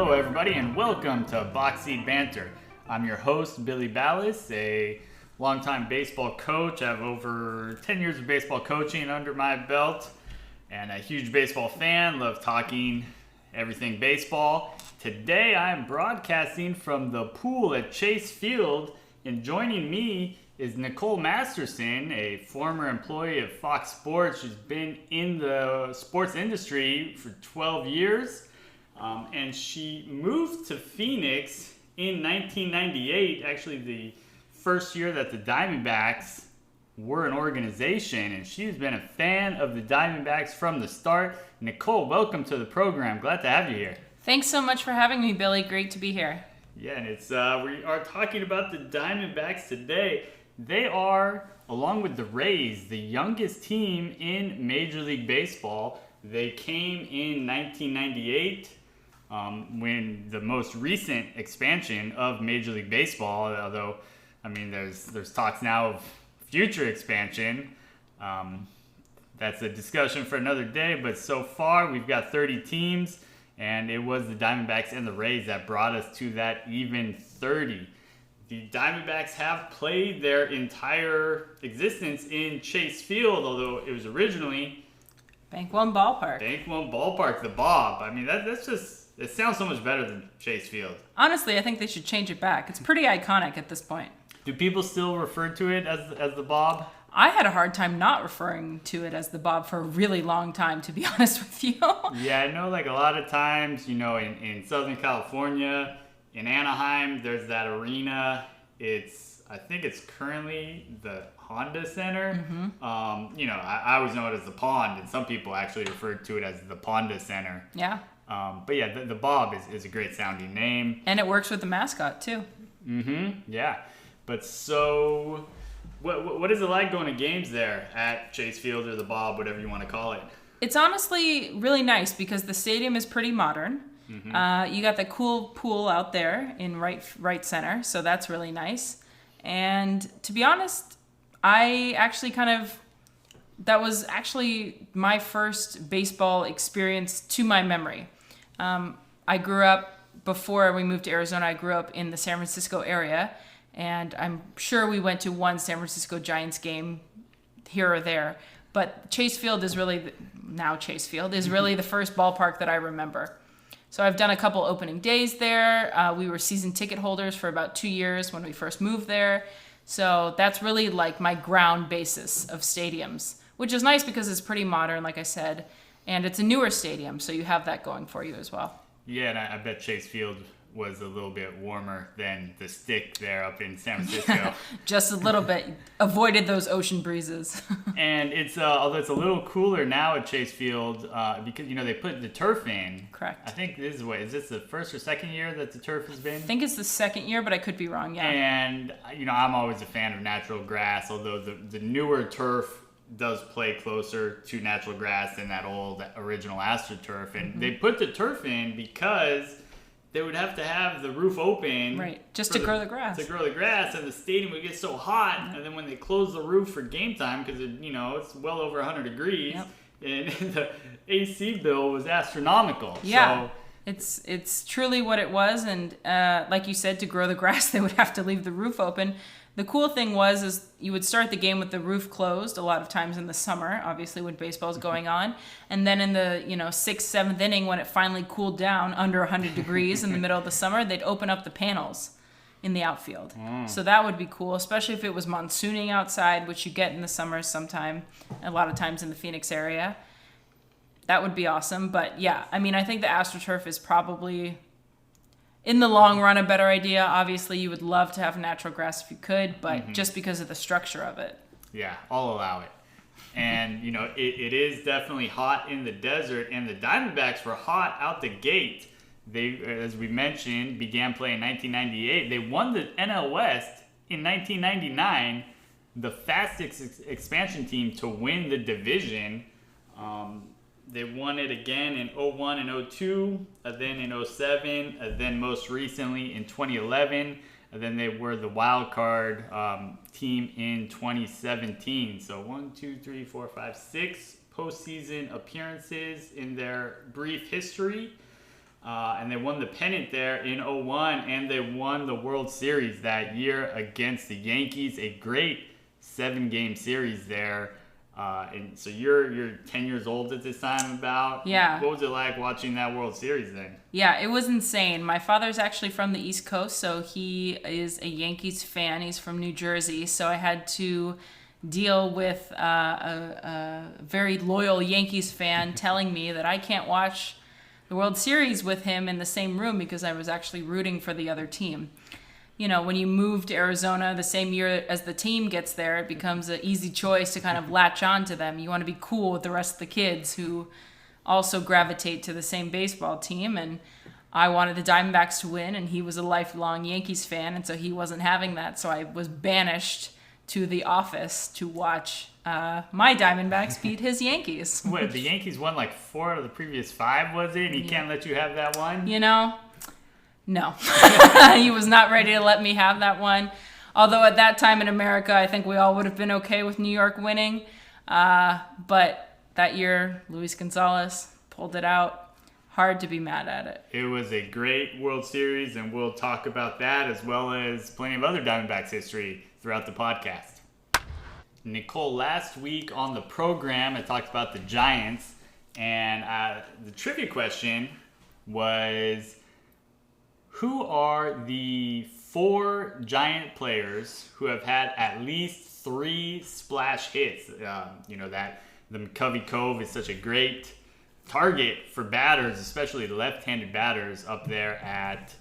Hello, everybody, and welcome to Boxy Banter. I'm your host, Billy Ballas, a longtime baseball coach. I have over 10 years of baseball coaching under my belt, and a huge baseball fan. Love talking everything baseball. Today, I'm broadcasting from the pool at Chase Field, and joining me is Nicole Masterson, a former employee of Fox Sports. She's been in the sports industry for 12 years. And she moved to Phoenix in 1998, actually the first year that the Diamondbacks were an organization, and she's been a fan of the Diamondbacks from the start. Nicole, welcome to the program. Glad to have you here. Thanks so much for having me, Billy. Great to be here. Yeah, and it's we are talking about the Diamondbacks today. They are, along with the Rays, the youngest team in Major League Baseball. They came in 1998. When the most recent expansion of Major League Baseball, although, I mean, there's talks now of future expansion. That's a discussion for another day, but so far we've got 30 teams, and it was the Diamondbacks and the Rays that brought us to that even 30. The Diamondbacks have played their entire existence in Chase Field, although it was originally Bank One Ballpark. Bank One Ballpark, the Bob. I mean, that's just... It sounds so much better than Chase Field. Honestly, I think they should change it back. It's pretty iconic at this point. Do people still refer to it as the Bob? I had a hard time not referring to it as the Bob for a really long time, to be honest with you. Yeah, I know, like, a lot of times, you know, in Southern California, in Anaheim, there's that arena. I think it's currently the Honda Center. Mm-hmm. You know, I always know it as the Pond, and some people actually refer to it as the Ponda Center. Yeah. But yeah, the Bob is a great sounding name. And it works with the mascot, too. Mm-hmm, yeah. But so, what is it like going to games there at Chase Field or the Bob, whatever you want to call it? It's honestly really nice because the stadium is pretty modern. Mm-hmm. You got the cool pool out there in right center, so that's really nice. And to be honest, that was actually my first baseball experience to my memory. I grew up, before we moved to Arizona, I grew up in the San Francisco area, and I'm sure we went to one San Francisco Giants game here or there. But Chase Field is really, the first ballpark that I remember. So I've done a couple opening days there. We were season ticket holders for about 2 years when we first moved there. So that's really like my ground basis of stadiums, which is nice because it's pretty modern, like I said, and it's a newer stadium, so you have that going for you as well. Yeah, and I bet Chase Field was a little bit warmer than the stick there up in San Francisco. Just a little bit. Avoided those ocean breezes. And it's although it's a little cooler now at Chase Field because, you know, they put the turf in. Correct. I think is this the first or second year that the turf has been? I think it's the second year, but I could be wrong, yeah. And, you know, I'm always a fan of natural grass, although the newer turf does play closer to natural grass than that old original AstroTurf. And they put the turf in because they would have to have the roof open. Right, just to grow the grass. To grow the grass, and the stadium would get so hot. And then when they close the roof for game time, because it's well over 100 degrees, and the AC bill was astronomical. Yeah, so, it's truly what it was. And like you said, to grow the grass, they would have to leave the roof open. The cool thing is you would start the game with the roof closed a lot of times in the summer, obviously when baseball's going on. And then in the 6th, 7th inning, when it finally cooled down under 100 degrees in the middle of the summer, they'd open up the panels in the outfield. So that would be cool, especially if it was monsooning outside, which you get in the summer sometime, a lot of times in the Phoenix area. That would be awesome. But yeah, I mean, I think the AstroTurf is probably, in the long run, a better idea. Obviously, you would love to have natural grass if you could, but just because of the structure of it. Yeah, I'll allow it. And, it is definitely hot in the desert, and the Diamondbacks were hot out the gate. They, as we mentioned, began playing in 1998. They won the NL West in 1999, the fastest expansion team to win the division. They won it again in 01 and 02, then in 07, then most recently in 2011, and then they were the wild card team in 2017. So 6 postseason appearances in their brief history. And they won the pennant there in 01, and they won the World Series that year against the Yankees. A great 7-game series there. And so you're 10 years old at this time about. Yeah. What was it like watching that World Series then? Yeah, it was insane. My father's actually from the East Coast, so he is a Yankees fan. He's from New Jersey, so I had to deal with a very loyal Yankees fan telling me that I can't watch the World Series with him in the same room because I was actually rooting for the other team. You know, when you move to Arizona the same year as the team gets there, it becomes an easy choice to kind of latch on to them. You want to be cool with the rest of the kids who also gravitate to the same baseball team. And I wanted the Diamondbacks to win, and he was a lifelong Yankees fan, and so he wasn't having that. So I was banished to the office to watch my Diamondbacks beat his Yankees. What, the Yankees won like 4 out of the previous 5, was it? And he can't let you have that one? You know, no. He was not ready to let me have that one. Although at that time in America, I think we all would have been okay with New York winning. But that year, Luis Gonzalez pulled it out. Hard to be mad at it. It was a great World Series, and we'll talk about that as well as plenty of other Diamondbacks history throughout the podcast. Nicole, last week on the program, I talked about the Giants, and the trivia question was, who are the 4 Giant players who have had at least 3 splash hits? You know, that the McCovey Cove is such a great target for batters, especially left-handed batters up there at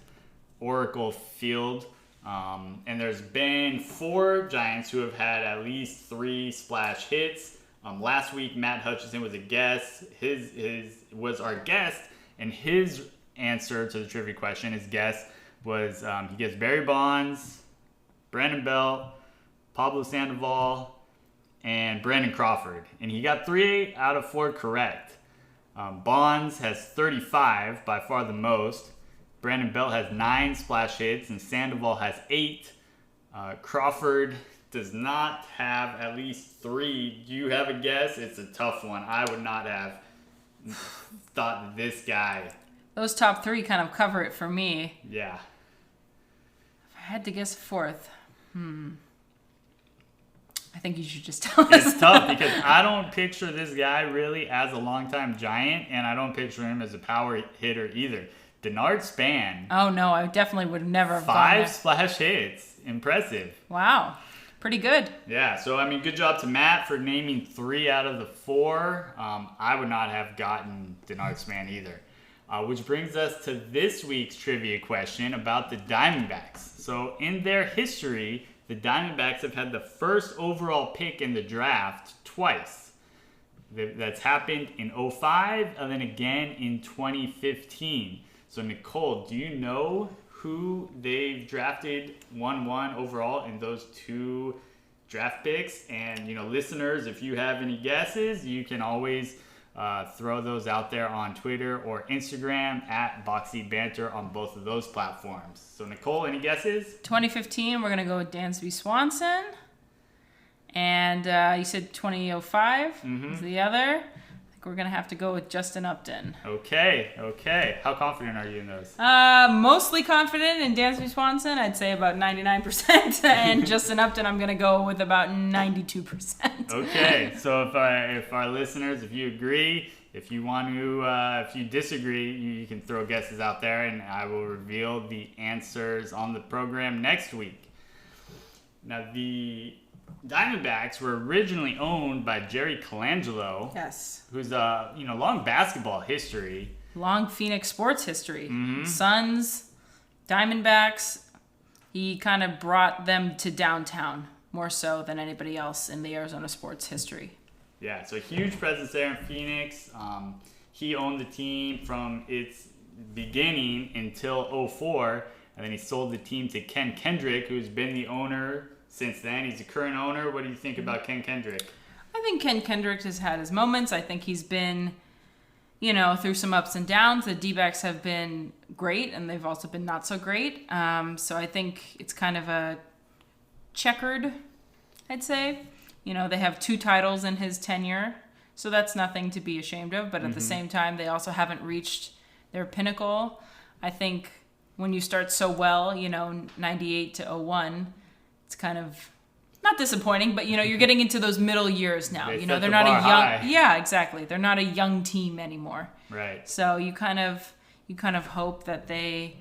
Oracle Field. And there's been 4 Giants who have had at least 3 splash hits. Last week, Matt Hutchinson was a guest. His was our guest, and his answer to the trivia question, his guess was he gets Barry Bonds, Brandon Belt, Pablo Sandoval, and Brandon Crawford, and he got 3 out of 4 correct. Bonds has 35, by far the most. Brandon Belt has 9 splash hits, and Sandoval has 8. Crawford does not have at least 3. Do you have a guess? It's a tough one. I would not have thought that this guy. Those top 3 kind of cover it for me. Yeah. If I had to guess a 4th, I think you should just tell us. It's tough because I don't picture this guy really as a longtime Giant, and I don't picture him as a power hitter either. Denard Span. Oh, no, I definitely would never have gone 5 there. splash hits. Impressive. Wow. Pretty good. Yeah, so, I mean, good job to Matt for naming 3 out of the 4. I would not have gotten Denard Span either. Which brings us to this week's trivia question about the Diamondbacks. So, in their history, the Diamondbacks have had the first overall pick in the draft twice. That's happened in 2005 and then again in 2015. So, Nicole, do you know who they've drafted 1-1 overall in those 2 draft picks? And, you know, listeners, if you have any guesses, you can always throw those out there on Twitter or Instagram at Boxy Banter on both of those platforms. So, Nicole, any guesses? 2015, we're going to go with Dansby Swanson. And you said 2005 is the other. I think we're going to have to go with Justin Upton. Okay. How confident are you in those? Mostly confident in Dansby Swanson. I'd say about 99%. And Justin Upton, I'm going to go with about 92%. Okay. So if our listeners, if you agree, if you want to, if you disagree, you can throw guesses out there, and I will reveal the answers on the program next week. Now, the Diamondbacks were originally owned by Jerry Colangelo. Yes. Who's long basketball history. Long Phoenix sports history. Suns, Diamondbacks. He kind of brought them to downtown more so than anybody else in the Arizona sports history. Yeah, so huge presence there in Phoenix. He owned the team from its beginning until 2004, and then he sold the team to Ken Kendrick, who's been the owner since then. He's the current owner. What do you think about Ken Kendrick? I think Ken Kendrick has had his moments. I think he's been, through some ups and downs. The D-backs have been great, and they've also been not so great. So I think it's kind of a checkered, I'd say. They have 2 titles in his tenure, so that's nothing to be ashamed of. But at the same time, they also haven't reached their pinnacle. I think when you start so well, 98 to 01, it's kind of not disappointing, but you're getting into those middle years now. They're not a young high. Yeah, exactly. They're not a young team anymore. Right. So you kind of hope that they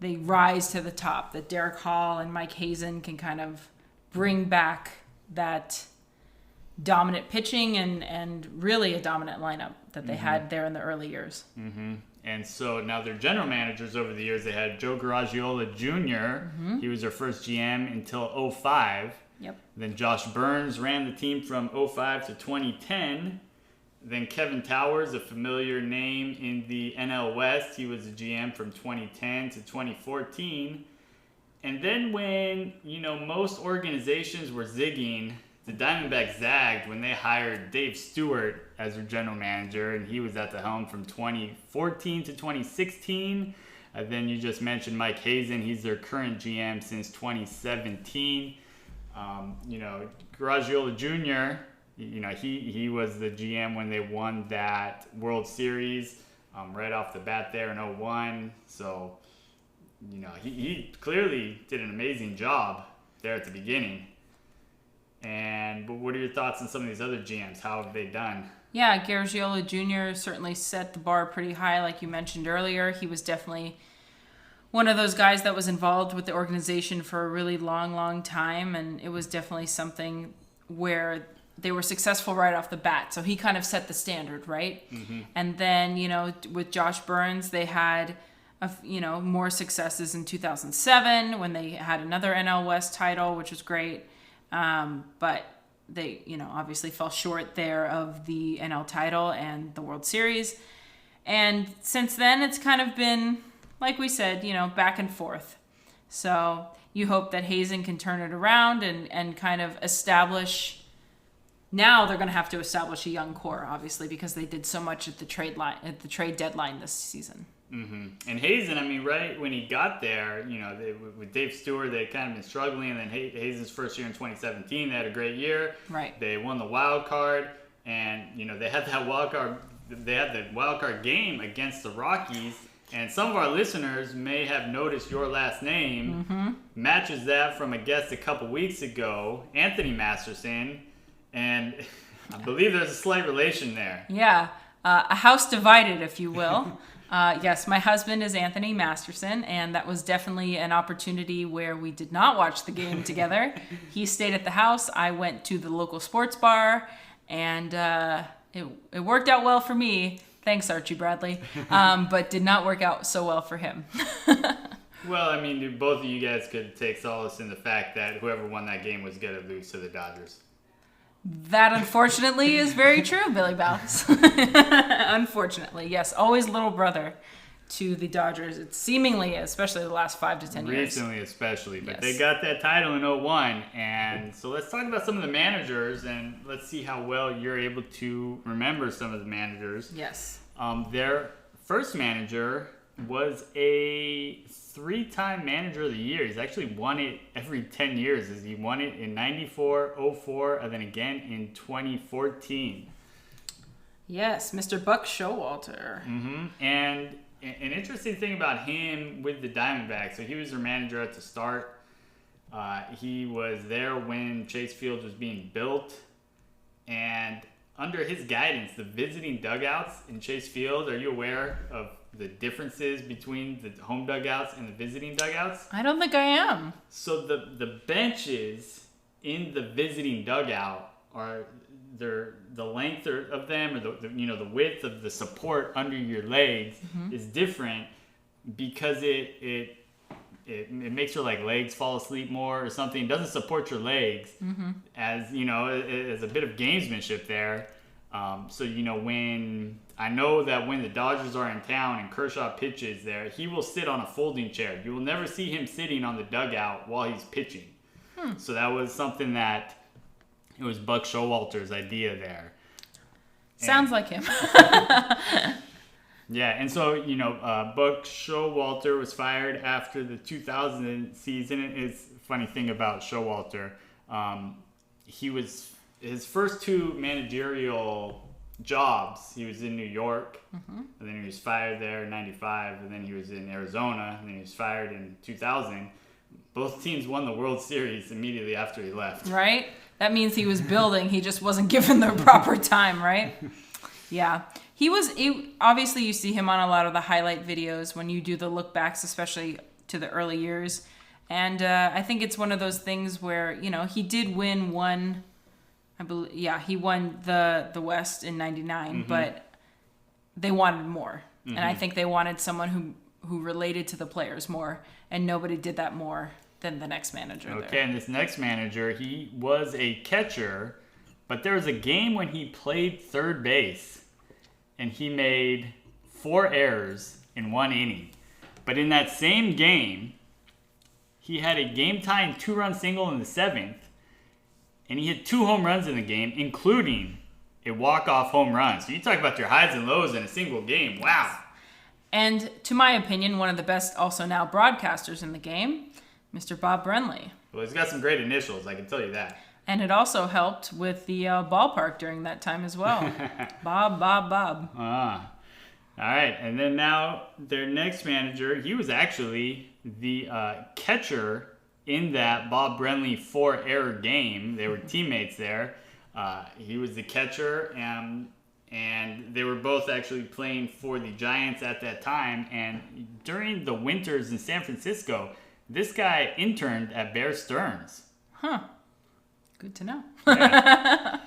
rise to the top, that Derek Hall and Mike Hazen can kind of bring back that dominant pitching and really a dominant lineup that they had there in the early years. Mm-hmm. And so now their general managers over the years, they had Joe Garagiola Jr. He was their first GM until 2005. Yep. Then Josh Burns ran the team from 2005 to 2010. Then Kevin Towers, a familiar name in the NL West, he was a GM from 2010 to 2014. And then when, most organizations were zigging, the Diamondbacks zagged when they hired Dave Stewart as their general manager, and he was at the helm from 2014 to 2016. Then you just mentioned Mike Hazen. He's their current GM since 2017. Garagiola Jr., he was the GM when they won that World Series right off the bat there in 2001. So, he clearly did an amazing job there at the beginning. But what are your thoughts on some of these other GMs? How have they done? Yeah, Garagiola Jr. certainly set the bar pretty high, like you mentioned earlier. He was definitely one of those guys that was involved with the organization for a really long, long time, and it was definitely something where they were successful right off the bat. So he kind of set the standard, right? Mm-hmm. And then, with Josh Burns, they had more successes in 2007 when they had another NL West title, which was great. But they, obviously fell short there of the NL title and the World Series. And since then, it's kind of been, like we said, back and forth. So you hope that Hazen can turn it around and kind of establish. Now they're going to have to establish a young core, obviously, because they did so much at the trade deadline this season. Mm-hmm. And Hazen, right when he got there, with Dave Stewart, they kind of been struggling. And then Hazen's first year in 2017, they had a great year. Right. They won the wild card, and they had that wild card. They had the wild card game against the Rockies. And some of our listeners may have noticed your last name matches that from a guest a couple weeks ago, Anthony Masterson, and I believe there's a slight relation there. Yeah, a house divided, if you will. Yes, my husband is Anthony Masterson, and that was definitely an opportunity where we did not watch the game together. He stayed at the house. I went to the local sports bar, and it worked out well for me. Thanks, Archie Bradley. But did not work out so well for him. Well, both of you guys could take solace in the fact that whoever won that game was going to lose to the Dodgers. That, unfortunately, is very true, Billy Ballas. Unfortunately, yes. Always little brother to the Dodgers. It's seemingly, especially the last 5 to 10 years. Recently, especially. But yes. They got that title in 2001. And so let's talk about some of the managers, and let's see how well you're able to remember some of the managers. Yes. Their first manager was a 3-time manager of the year. He's actually won it every 10 years. He won it in 94, 04, and then again in 2014. Yes, Mr. Buck Showalter. Mm-hmm. And an interesting thing about him with the Diamondbacks, so he was their manager at the start. He was there when Chase Field was being built. And under his guidance, the visiting dugouts in Chase Field, are you aware of the differences between the home dugouts and the visiting dugouts? I don't think I am. So the benches in the visiting dugout are the length of them, or the width of the support under your legs is different because it makes your legs fall asleep more or something. It doesn't support your legs as as a bit of gamesmanship there. So when the Dodgers are in town and Kershaw pitches there, he will sit on a folding chair. You will never see him sitting on the dugout while he's pitching. So that was something that it was Buck Showalter's idea there. Sounds like him. Yeah, and so Buck Showalter was fired after the 2000 season. It's a funny thing about Showalter. His first 2 managerial jobs. He was in New York, and then he was fired there in 95, and then he was in Arizona, and then he was fired in 2000. Both teams won the World Series immediately after he left. Right? That means he was building. He just wasn't given the proper time, right? Yeah. Obviously, you see him on a lot of the highlight videos when you do the look backs, especially to the early years. And I think it's one of those things where, he did win one. I believe, he won the West in '99, but they wanted more, and I think they wanted someone who related to the players more, and nobody did that more than the next manager. Okay, and this next manager, he was a catcher, but there was a game when he played third base, and he made 4 errors in 1 inning. But in that same game, he had a game-tying 2-run single in the 7th. And he hit 2 home runs in the game, including a walk-off home run. So you talk about your highs and lows in a single game. Wow. And to my opinion, one of the best also now broadcasters in the game, Mr. Bob Brenly. Well, he's got some great initials, I can tell you that. And it also helped with the ballpark during that time as well. Bob. All right. And then now their next manager, he was actually the catcher in that Bob Brenly 4-error game. They were teammates there. He was the catcher, and they were both actually playing for the Giants at that time. And during the winters in San Francisco, this guy interned at Bear Stearns. Huh. Good to know. Yeah.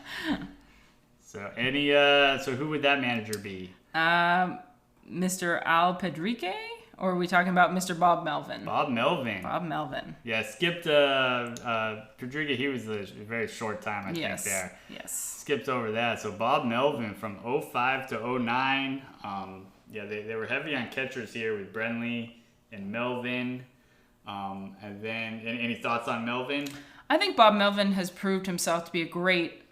So who would that manager be? Mr. Al Pedrique? Or are we talking about Mr. Bob Melvin? Bob Melvin. Yeah, skipped Pedrique. He was a very short time, I think, there. Yes. Skipped over that. So Bob Melvin from 05 to 09. They were heavy on catchers here with Brenly and Melvin. And then, any thoughts on Melvin? I think Bob Melvin has proved himself to be a great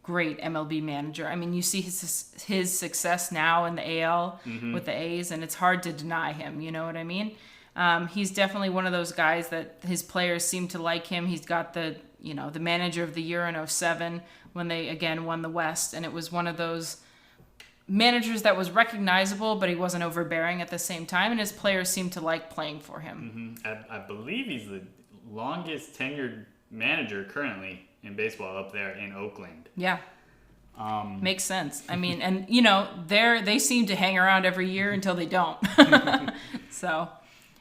MLB manager. I mean, you see his success now in the AL with the A's, and it's hard to deny him. You know what I mean? He's definitely one of those guys that his players seem to like him. He's got the manager of the year in 2007 when they again won the West, and it was one of those managers that was recognizable, but he wasn't overbearing at the same time, and his players seemed to like playing for him. I believe he's the longest tenured manager currently in baseball up there in Oakland. Yeah. Makes sense. I mean, and they seem to hang around every year until they don't. So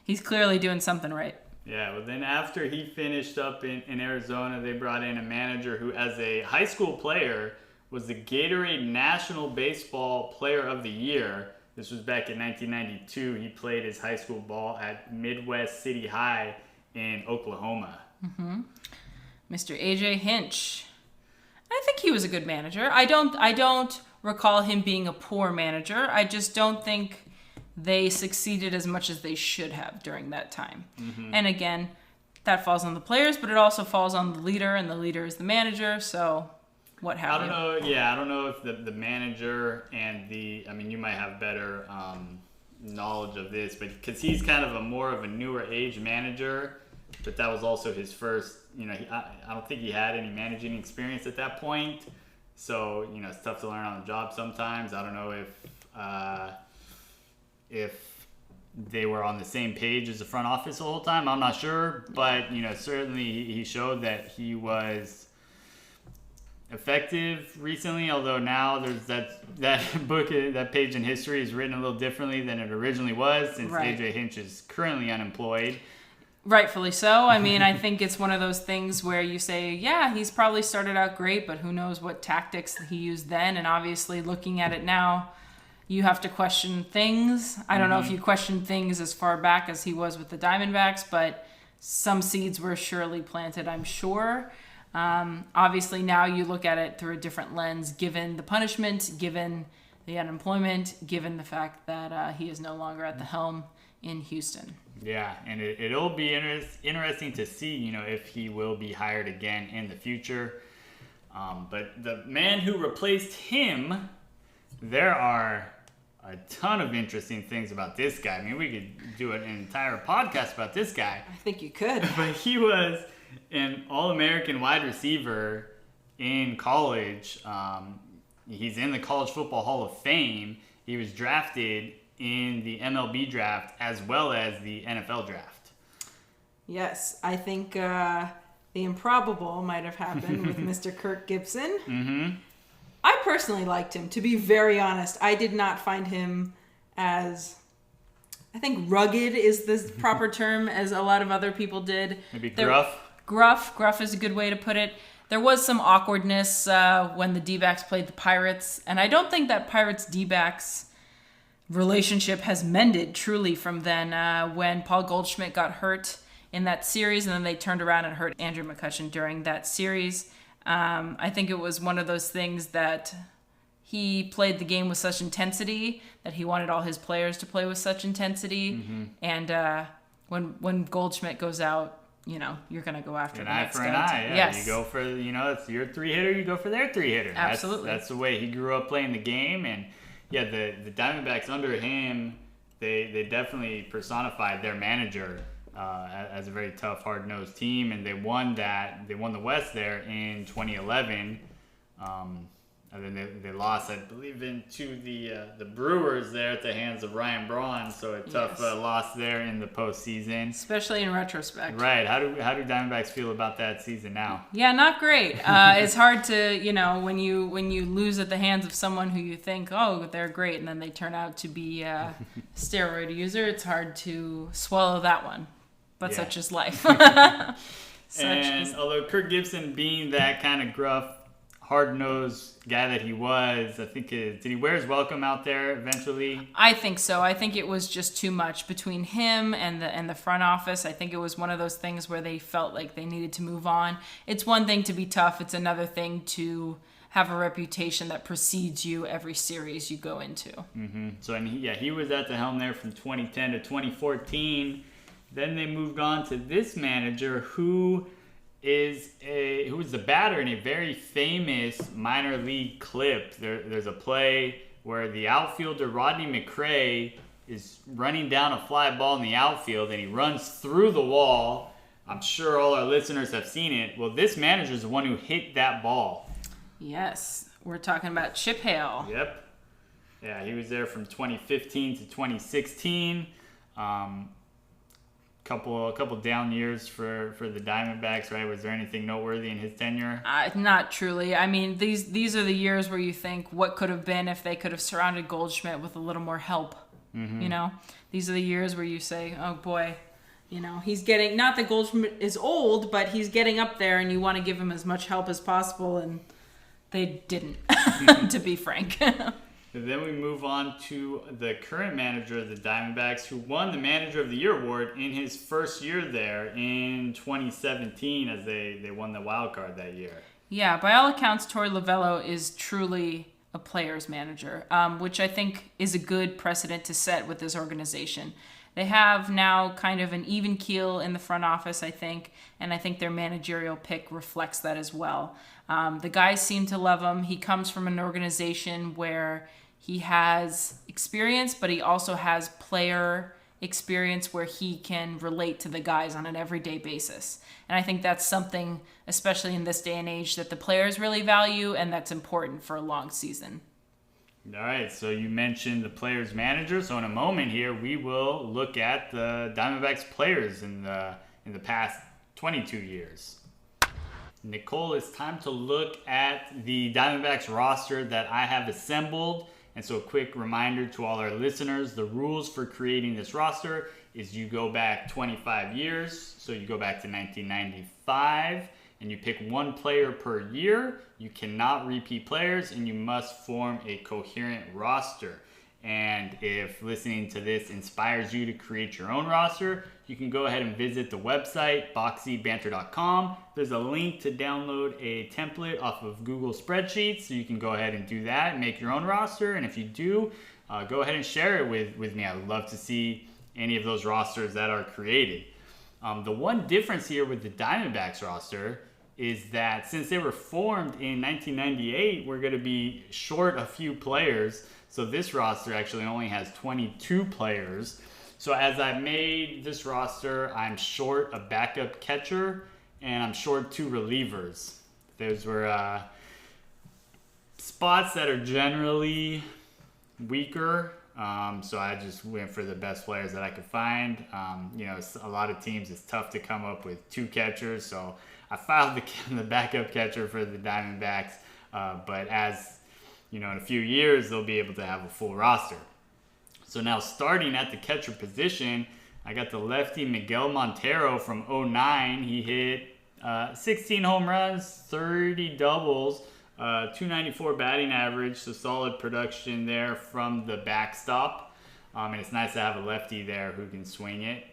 he's clearly doing something right. Yeah, well then after he finished up in Arizona, they brought in a manager who, as a high school player, was the Gatorade National Baseball Player of the Year. This was back in 1992. He played his high school ball at Midwest City High in Oklahoma. Mr. AJ Hinch. I think he was a good manager. I don't recall him being a poor manager. I just don't think they succeeded as much as they should have during that time. And again, that falls on the players, but it also falls on the leader, and the leader is the manager. So what happened? I don't know if the manager and you might have better knowledge of this, but because he's kind of more of a newer age manager, but that was also his first. I don't think he had any managing experience at that point, so it's tough to learn on the job sometimes. I don't know if they were on the same page as the front office the whole time. I'm not sure, but certainly he showed that he was effective recently. Although now there's that book, that page in history is written a little differently than it originally was, since AJ Hinch is currently unemployed. Rightfully so. I mean, I think it's one of those things where you say, yeah, he's probably started out great, but who knows what tactics he used then. And obviously, looking at it now, you have to question things. I don't know if you question things as far back as he was with the Diamondbacks, but some seeds were surely planted, I'm sure. Obviously, now you look at it through a different lens, given the punishment, given the unemployment, given the fact that he is no longer at the helm in Houston. Yeah, and it'll be interesting to see, if he will be hired again in the future. But the man who replaced him, there are a ton of interesting things about this guy. I mean, we could do an entire podcast about this guy. I think you could. But he was an All-American wide receiver in college. he's in the College Football Hall of Fame. He was drafted in the MLB draft as well as the NFL draft. Yes, I think the improbable might have happened with Mr. Kirk Gibson. Mm-hmm. I personally liked him, to be very honest. I did not find him as, I think rugged is the proper term, as a lot of other people did. Maybe gruff? Gruff is a good way to put it. There was some awkwardness when the D-backs played the Pirates, and I don't think that Pirates-D-backs relationship has mended truly from then when Paul Goldschmidt got hurt in that series, and then they turned around and hurt Andrew McCutchen during that series. I think it was one of those things that he played the game with such intensity that he wanted all his players to play with such intensity. Mm-hmm. And when Goldschmidt goes out, you're going to go after an the eye next for an guy. eye. Yeah. Yes. You go for, it's your 3-hitter, you go for their 3-hitter. Absolutely. That's the way he grew up playing the game. And yeah, the Diamondbacks under him, they definitely personified their manager as a very tough, hard-nosed team, and they won the West there in 2011. And then they lost, I believe, to the Brewers there at the hands of Ryan Braun. So a tough loss there in the postseason, especially in retrospect. Right? How do Diamondbacks feel about that season now? Yeah, not great. It's hard to when you lose at the hands of someone who you think, oh, they're great, and then they turn out to be a steroid user. It's hard to swallow that one. But such is life. Although Kirk Gibson being that kind of gruff, hard-nosed guy that he was, I think, did he wear his welcome out there eventually? I think so. I think it was just too much between him and the front office. I think it was one of those things where they felt like they needed to move on. It's one thing to be tough. It's another thing to have a reputation that precedes you every series you go into. Mm-hmm. So, he was at the helm there from 2010 to 2014. Then they moved on to this manager who was the batter in a very famous minor league clip. There's a play where the outfielder Rodney McRae is running down a fly ball in the outfield, and he runs through the wall. I'm sure all our listeners have seen it. Well, this manager is the one who hit that ball. Yes, we're talking about Chip Hale. Yep. Yeah, he was there from 2015 to 2016. Couple down years for the Diamondbacks, right? Was there anything noteworthy in his tenure? Not truly. I mean, these are the years where you think what could have been if they could have surrounded Goldschmidt with a little more help. Mm-hmm. These are the years where you say, oh boy, he's getting, not that Goldschmidt is old, but he's getting up there, and you want to give him as much help as possible, and they didn't, to be frank. And then we move on to the current manager of the Diamondbacks, who won the Manager of the Year award in his first year there in 2017, as they won the wild card that year. Yeah, by all accounts, Torey Lovullo is truly a player's manager, which I think is a good precedent to set with this organization. They have now kind of an even keel in the front office, I think, and I think their managerial pick reflects that as well. The guys seem to love him. He comes from an organization where he has experience, but he also has player experience where he can relate to the guys on an everyday basis. And I think that's something, especially in this day and age, that the players really value, and that's important for a long season. All right, so you mentioned the players' manager. So in a moment here, we will look at the Diamondbacks players in the past 22 years. Nicole, it's time to look at the Diamondbacks roster that I have assembled. And so a quick reminder to all our listeners, the rules for creating this roster is you go back 25 years. So you go back to 1995 and you pick one player per year. You cannot repeat players, and you must form a coherent roster. And if listening to this inspires you to create your own roster, you can go ahead and visit the website, boxybanter.com. There's a link to download a template off of Google Spreadsheets, so you can go ahead and do that and make your own roster. And if you do, go ahead and share it with me. I would love to see any of those rosters that are created. The one difference here with the Diamondbacks roster is that since they were formed in 1998, we're going to be short a few players. So this roster actually only has 22 players. So as I made this roster, I'm short a backup catcher, and I'm short 2 relievers. Those were spots that are generally weaker. So I just went for the best players that I could find. A lot of teams, it's tough to come up with 2 catchers. So I filed the backup catcher for the Diamondbacks. But as, in a few years, they'll be able to have a full roster. So now starting at the catcher position, I got the lefty Miguel Montero from 2009. He hit 16 home runs, 30 doubles, 294 batting average, so solid production there from the backstop. And it's nice to have a lefty there who can swing it.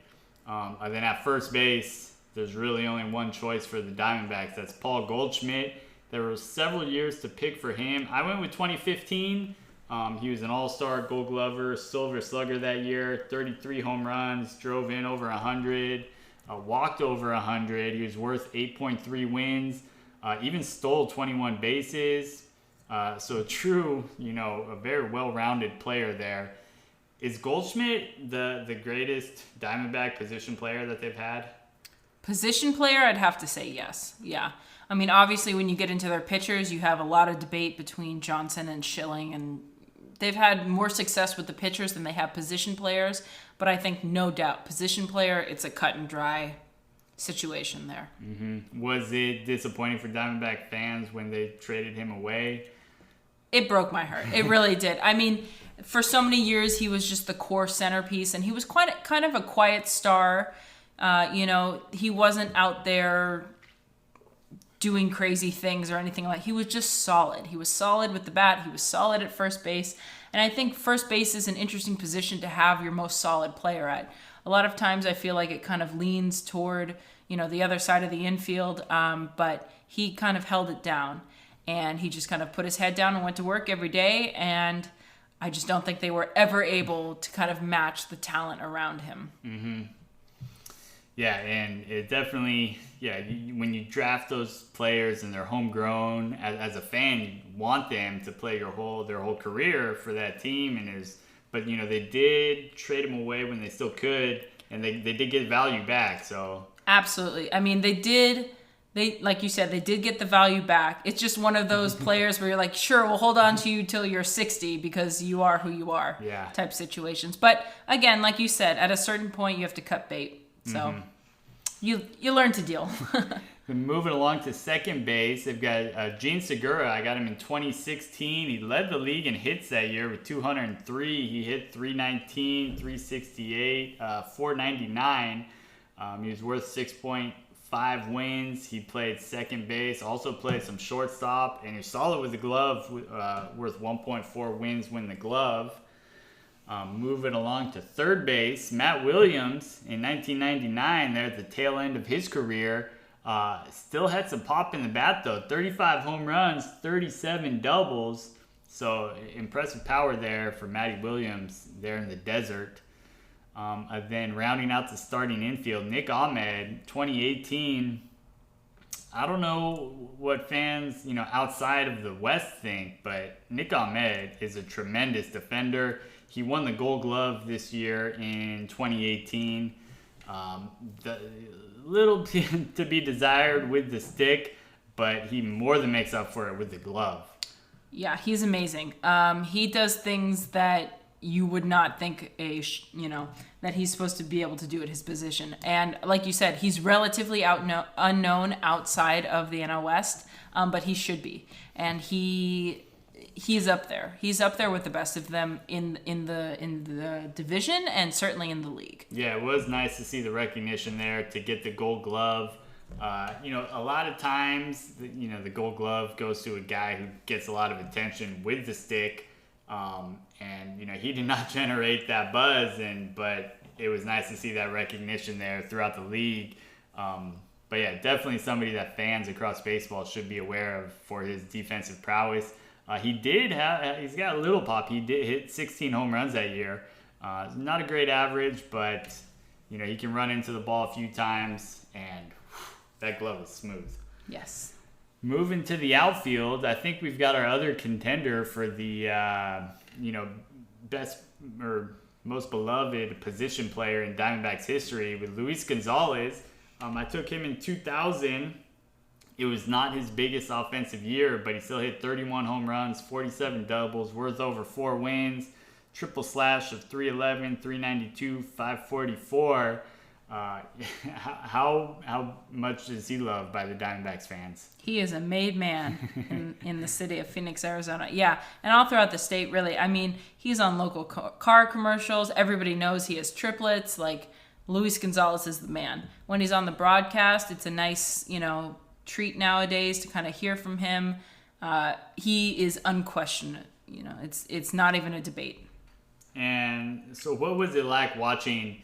And then at first base, there's really only one choice for the Diamondbacks. That's Paul Goldschmidt. There were several years to pick for him. I went with 2015. He was an all-star, Gold Glover, Silver Slugger that year, 33 home runs, drove in over 100, walked over 100. He was worth 8.3 wins. Even stole 21 bases. So true, a very well-rounded player there. Is Goldschmidt the greatest Diamondback position player that they've had? Position player, I'd have to say yes. Yeah. I mean, obviously, when you get into their pitchers, you have a lot of debate between Johnson and Schilling, and they've had more success with the pitchers than they have position players. But I think, no doubt, position player, it's a cut and dry situation there. Mm-hmm. Was it disappointing for Diamondback fans when they traded him away? It broke my heart. It really did. I mean, for so many years, he was just the core centerpiece, and he was kind of a quiet star. He wasn't out there doing crazy things or anything like that. He was just solid. He was solid with the bat. He was solid at first base. And I think first base is an interesting position to have your most solid player at. A lot of times I feel like it kind of leans toward, the other side of the infield, but he kind of held it down. And he just kind of put his head down and went to work every day. And I just don't think they were ever able to kind of match the talent around him. Mm-hmm. Yeah, and it definitely, when you draft those players and they're homegrown, as a fan, you want them to play their whole career for that team. But they did trade them away when they still could, and they did get value back. So absolutely, I mean, they like you said, they did get the value back. It's just one of those players where you're like, sure, we'll hold on to you till you're 60 because you are who you are. Yeah. Type situations. But again, like you said, at a certain point, you have to cut bait. So you learn to deal. Moving along to second base, they've got Gene Segura. I got him in 2016. He led the league in hits that year with 203. He hit 319, 368, 499. He was worth 6.5 wins. He played second base, also played some shortstop, and he was solid with the glove, worth 1.4 wins win the glove. Moving along to third base, Matt Williams in 1999, there at the tail end of his career, still had some pop in the bat though. 35 home runs, 37 doubles. So impressive power there for Matty Williams there in the desert. And then rounding out the starting infield, Nick Ahmed, 2018. I don't know what fans, outside of the West think, but Nick Ahmed is a tremendous defender. He won the Gold Glove this year in 2018. The little to be desired with the stick, but he more than makes up for it with the glove. Yeah, he's amazing. He does things that you would not think that he's supposed to be able to do at his position. And like you said, he's relatively unknown outside of the NL West, but he should be. And he's up there. He's up there with the best of them in the division and certainly in the league. Yeah, it was nice to see the recognition there to get the Gold Glove. A lot of times, the Gold Glove goes to a guy who gets a lot of attention with the stick. And he did not generate that buzz, but it was nice to see that recognition there throughout the league. But yeah, definitely somebody that fans across baseball should be aware of for his defensive prowess. He's got a little pop. He did hit 16 home runs that year. Not a great average, but he can run into the ball a few times, and that glove is smooth. Yes. Moving to the outfield, I think we've got our other contender for the best or most beloved position player in Diamondbacks history with Luis Gonzalez. I took him in 2000. It was not his biggest offensive year, but he still hit 31 home runs, 47 doubles, worth over 4 wins, triple slash of 311, 392, 544. How much is he loved by the Diamondbacks fans? He is a made man in the city of Phoenix, Arizona. Yeah, and all throughout the state, really. I mean, he's on local car commercials. Everybody knows he has triplets. Like, Luis Gonzalez is the man. When he's on the broadcast, it's a nice, treat nowadays to kind of hear from him. He is unquestioned. It's not even a debate. And so what was it like watching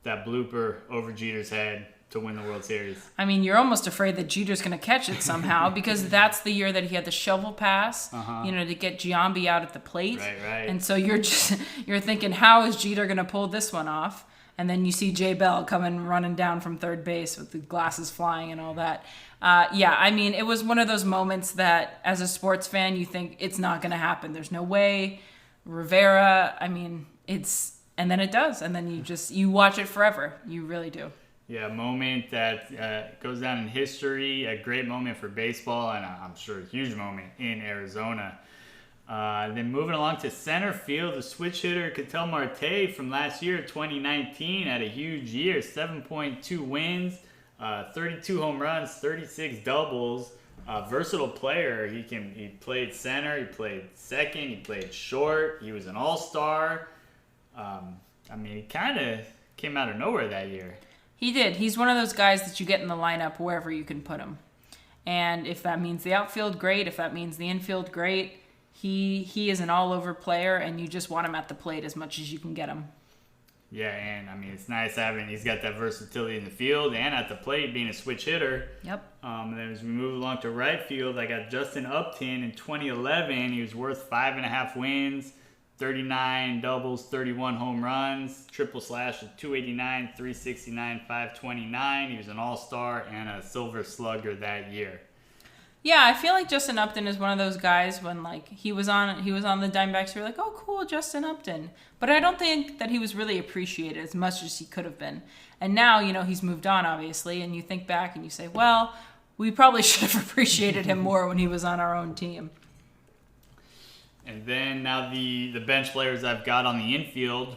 that blooper over Jeter's head to win the World Series? I mean, you're almost afraid that Jeter's going to catch it somehow because that's the year that he had the shovel pass, to get Giambi out at the plate. Right. And so you're thinking, how is Jeter going to pull this one off? And then you see Jay Bell coming running down from third base with the glasses flying and all that. I mean, it was one of those moments that as a sports fan, you think it's not going to happen. There's no way. Rivera, I mean, and then it does. And then you watch it forever. You really do. Yeah, a moment that goes down in history, a great moment for baseball, and I'm sure a huge moment in Arizona. Then moving along to center field, the switch hitter Ketel Marte from last year, 2019, had a huge year, 7.2 wins, 32 home runs, 36 doubles. Versatile player. He played center, he played second, he played short. He was an all-star. He kind of came out of nowhere that year. He did. He's one of those guys that you get in the lineup wherever you can put him. And if that means the outfield, great. If that means the infield, great. He is an all-over player, and you just want him at the plate as much as you can get him. Yeah, and it's nice he's got that versatility in the field and at the plate being a switch hitter. Yep. And then as we move along to right field, I got Justin Upton in 2011. He was worth 5.5 wins, 39 doubles, 31 home runs, triple slash of 289, 369, 529. He was an all-star and a silver slugger that year. Yeah, I feel like Justin Upton is one of those guys when he was on the Diamondbacks, you're like, oh cool, Justin Upton. But I don't think that he was really appreciated as much as he could have been. And now, he's moved on obviously, and you think back and you say, well, we probably should have appreciated him more when he was on our own team. And then now the bench players I've got on the infield.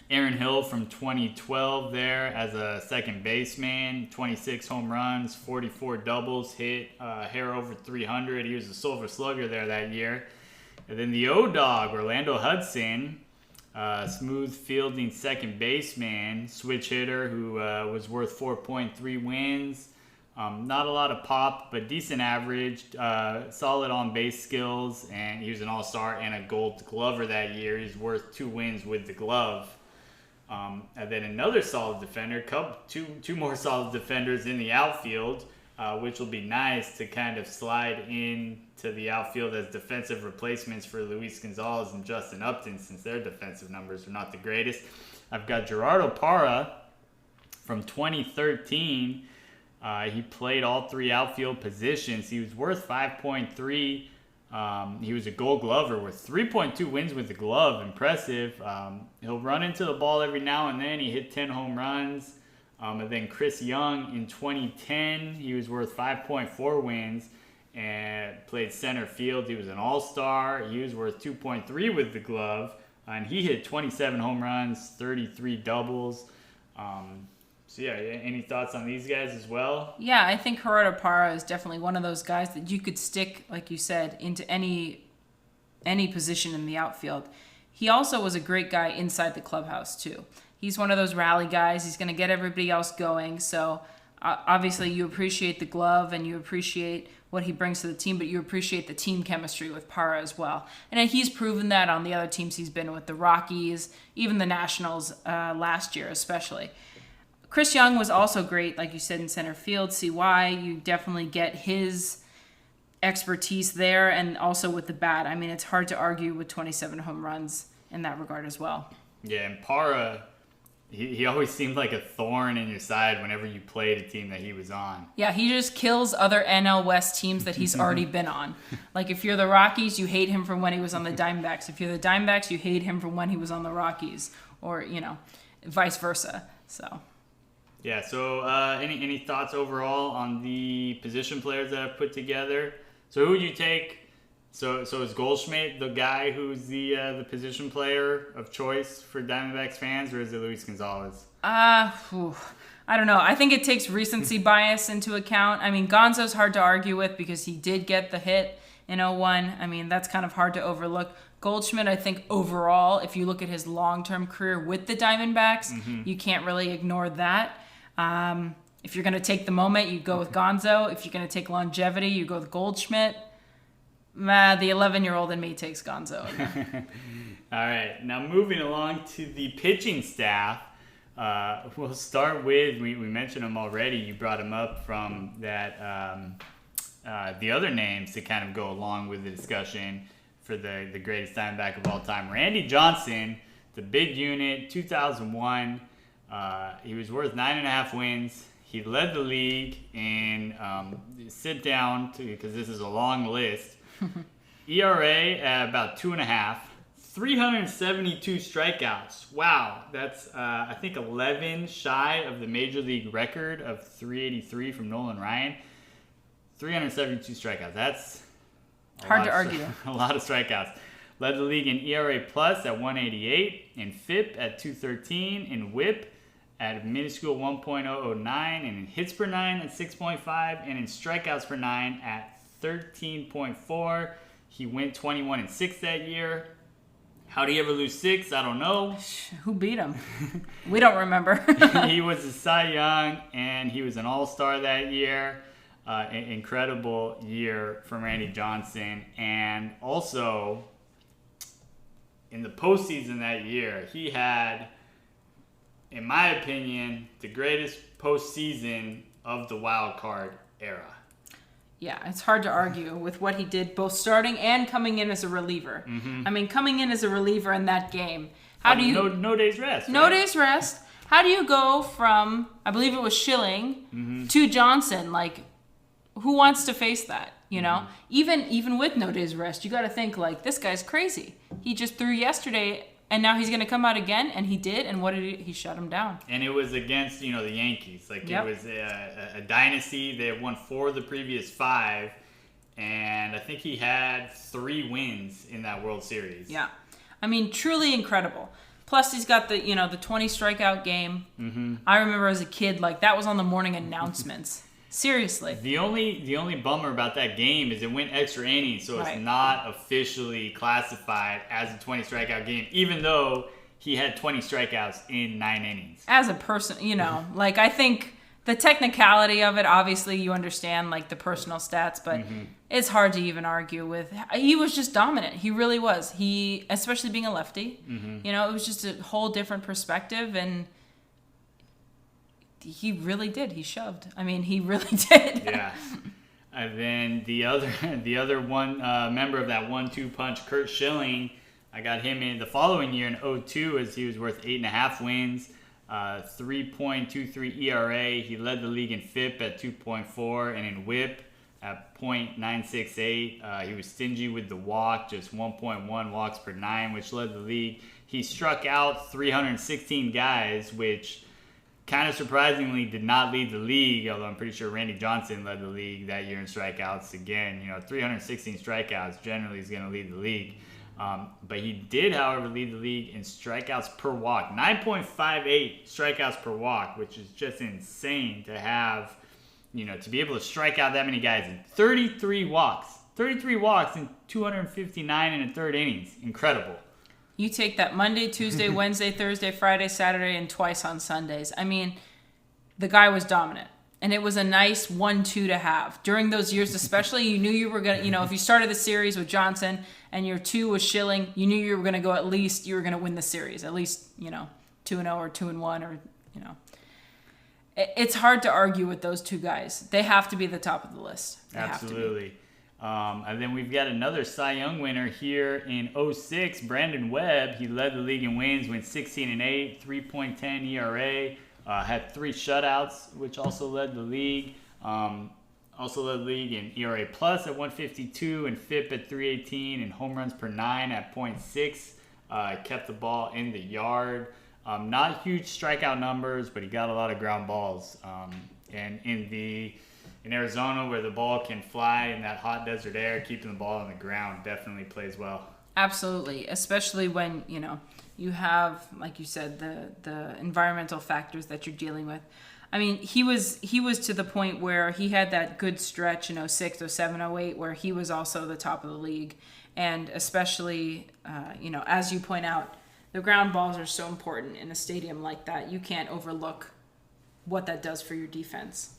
Aaron Hill from 2012 there as a second baseman, 26 home runs, 44 doubles, hit hair over 300. He was a silver slugger there that year. And then the O-Dog, Orlando Hudson, smooth fielding second baseman, switch hitter who was worth 4.3 wins. Not a lot of pop, but decent average, solid on base skills, and he was an all-star and a gold glover that year. He's worth 2 wins with the glove. And then another solid defender, two more solid defenders in the outfield, which will be nice to kind of slide into the outfield as defensive replacements for Luis Gonzalez and Justin Upton, since their defensive numbers are not the greatest. I've got Gerardo Parra from 2013. He played all 3 outfield positions. He was worth 5.3. He was a gold glover with 3.2 wins with the glove. Impressive. He'll run into the ball every now and then. He hit 10 home runs. And then Chris Young in 2010, he was worth 5.4 wins and played center field. He was an all-star. He was worth 2.3 with the glove. And he hit 27 home runs, 33 doubles. Any thoughts on these guys as well? Yeah, I think Gerardo Parra is definitely one of those guys that you could stick, like you said, into any position in the outfield. He also was a great guy inside the clubhouse, too. He's one of those rally guys. He's going to get everybody else going. So, obviously, you appreciate the glove and you appreciate what he brings to the team, but you appreciate the team chemistry with Parra as well. And he's proven that on the other teams he's been with, the Rockies, even the Nationals last year especially. Chris Young was also great, like you said, in center field. CY, you definitely get his expertise there, and also with the bat. I mean, it's hard to argue with 27 home runs in that regard as well. Yeah, and Parra, he always seemed like a thorn in your side whenever you played a team that he was on. Yeah, he just kills other NL West teams that he's already been on. Like, if you're the Rockies, you hate him from when he was on the Diamondbacks. If you're the Diamondbacks, you hate him from when he was on the Rockies, or, vice versa. So... Yeah, so any thoughts overall on the position players that I've put together. So who would you take? So is Goldschmidt the guy who's the position player of choice for Diamondbacks fans, or is it Luis Gonzalez? I don't know. I think it takes recency bias into account. I mean, Gonzo's hard to argue with because he did get the hit in 01. I mean, that's kind of hard to overlook. Goldschmidt, I think overall, if you look at his long-term career with the Diamondbacks, you can't really ignore that. If you're going to take the moment, you go with Gonzo. If you're going to take longevity, you go with Goldschmidt. The 11-year-old in me takes Gonzo. All right. Now moving along to the pitching staff. We'll start with, we mentioned him already. You brought him up from that the other names to kind of go along with the discussion for the greatest Diamondback of all time. Randy Johnson, the big unit, 2001. He was worth 9.5 wins. He led the league in sit down because this is a long list. ERA at about 2.5. 372 strikeouts. Wow, that's I think 11 shy of the major league record of 383 from Nolan Ryan. 372 strikeouts. That's hard to argue. A lot of strikeouts. Led the league in ERA plus at 188, in FIP at 213, in WHIP at a minuscule 1.009, and in hits per 9 at 6.5, and in strikeouts per 9 at 13.4. He went 21-6 that year. How'd he ever lose 6? I don't know. Who beat him? We don't remember. He was a Cy Young, and he was an all-star that year. Incredible year from Randy Johnson. And also, in the postseason that year, he had, in my opinion, the greatest postseason of the wild card era. Yeah, it's hard to argue with what he did, both starting and coming in as a reliever. I mean, coming in as a reliever in that game. How do you... No days rest. No days rest. How do you go from, I believe it was Schilling, to Johnson? Like, who wants to face that, you know? Even with no days rest, you got to think, like, this guy's crazy. He just threw yesterday, and now he's going to come out again, and he did, and what did he shut him down. And it was against, the Yankees. Like, It was a dynasty. They had won 4 of the previous 5, and I think he had 3 wins in that World Series. Yeah. I mean, truly incredible. Plus, he's got the 20 strikeout game. I remember as a kid, like, that was on the morning announcements. Seriously. The only bummer about that game is it went extra innings, so it's not officially classified as a 20 strikeout game, even though he had 20 strikeouts in 9 innings. As a person, like, I think the technicality of it, obviously you understand, like, the personal stats, but it's hard to even argue with. He was just dominant. He really was. He, especially being a lefty, it was just a whole different perspective, and he really did. He shoved. I mean, he really did. Yeah. And then the other one member of that 1-2 punch, Curt Schilling, I got him in the following year in 02 as he was worth 8.5 wins, 3.23 ERA. He led the league in FIP at 2.4 and in WHIP at .968. He was stingy with the walk, just 1.1 walks per 9, which led the league. He struck out 316 guys, which kind of surprisingly did not lead the league, although I'm pretty sure Randy Johnson led the league that year in strikeouts. Again, 316 strikeouts generally is going to lead the league. But he did, however, lead the league in strikeouts per walk. 9.58 strikeouts per walk, which is just insane to have, to be able to strike out that many guys in 33 walks. 33 walks in 259 1/3 innings. Incredible. You take that Monday, Tuesday, Wednesday, Thursday, Friday, Saturday, and twice on Sundays. I mean, the guy was dominant. And it was a nice 1-2 to have. During those years especially, you knew you were going to, if you started the series with Johnson and your 2 was Schilling, you knew you were going to go at least, you were going to win the series. At least, 2-0 or 2-1 or, It's hard to argue with those 2 guys. They have to be the top of the list. They Absolutely. And then we've got another Cy Young winner here in 06, Brandon Webb. He led the league in wins, went 16-8, 3.10 ERA, had 3 shutouts, which also led the league. Also led the league in ERA plus at 152 and FIP at 318 and home runs per 9 at .6. Kept the ball in the yard. Not huge strikeout numbers, but he got a lot of ground balls. And in in Arizona where the ball can fly in that hot desert air, keeping the ball on the ground definitely plays well. Absolutely, especially when, you have, like you said, the environmental factors that you're dealing with. I mean, he was to the point where he had that good stretch in 06, 07, 08 where he was also the top of the league. And especially, as you point out, the ground balls are so important in a stadium like that. You can't overlook what that does for your defense.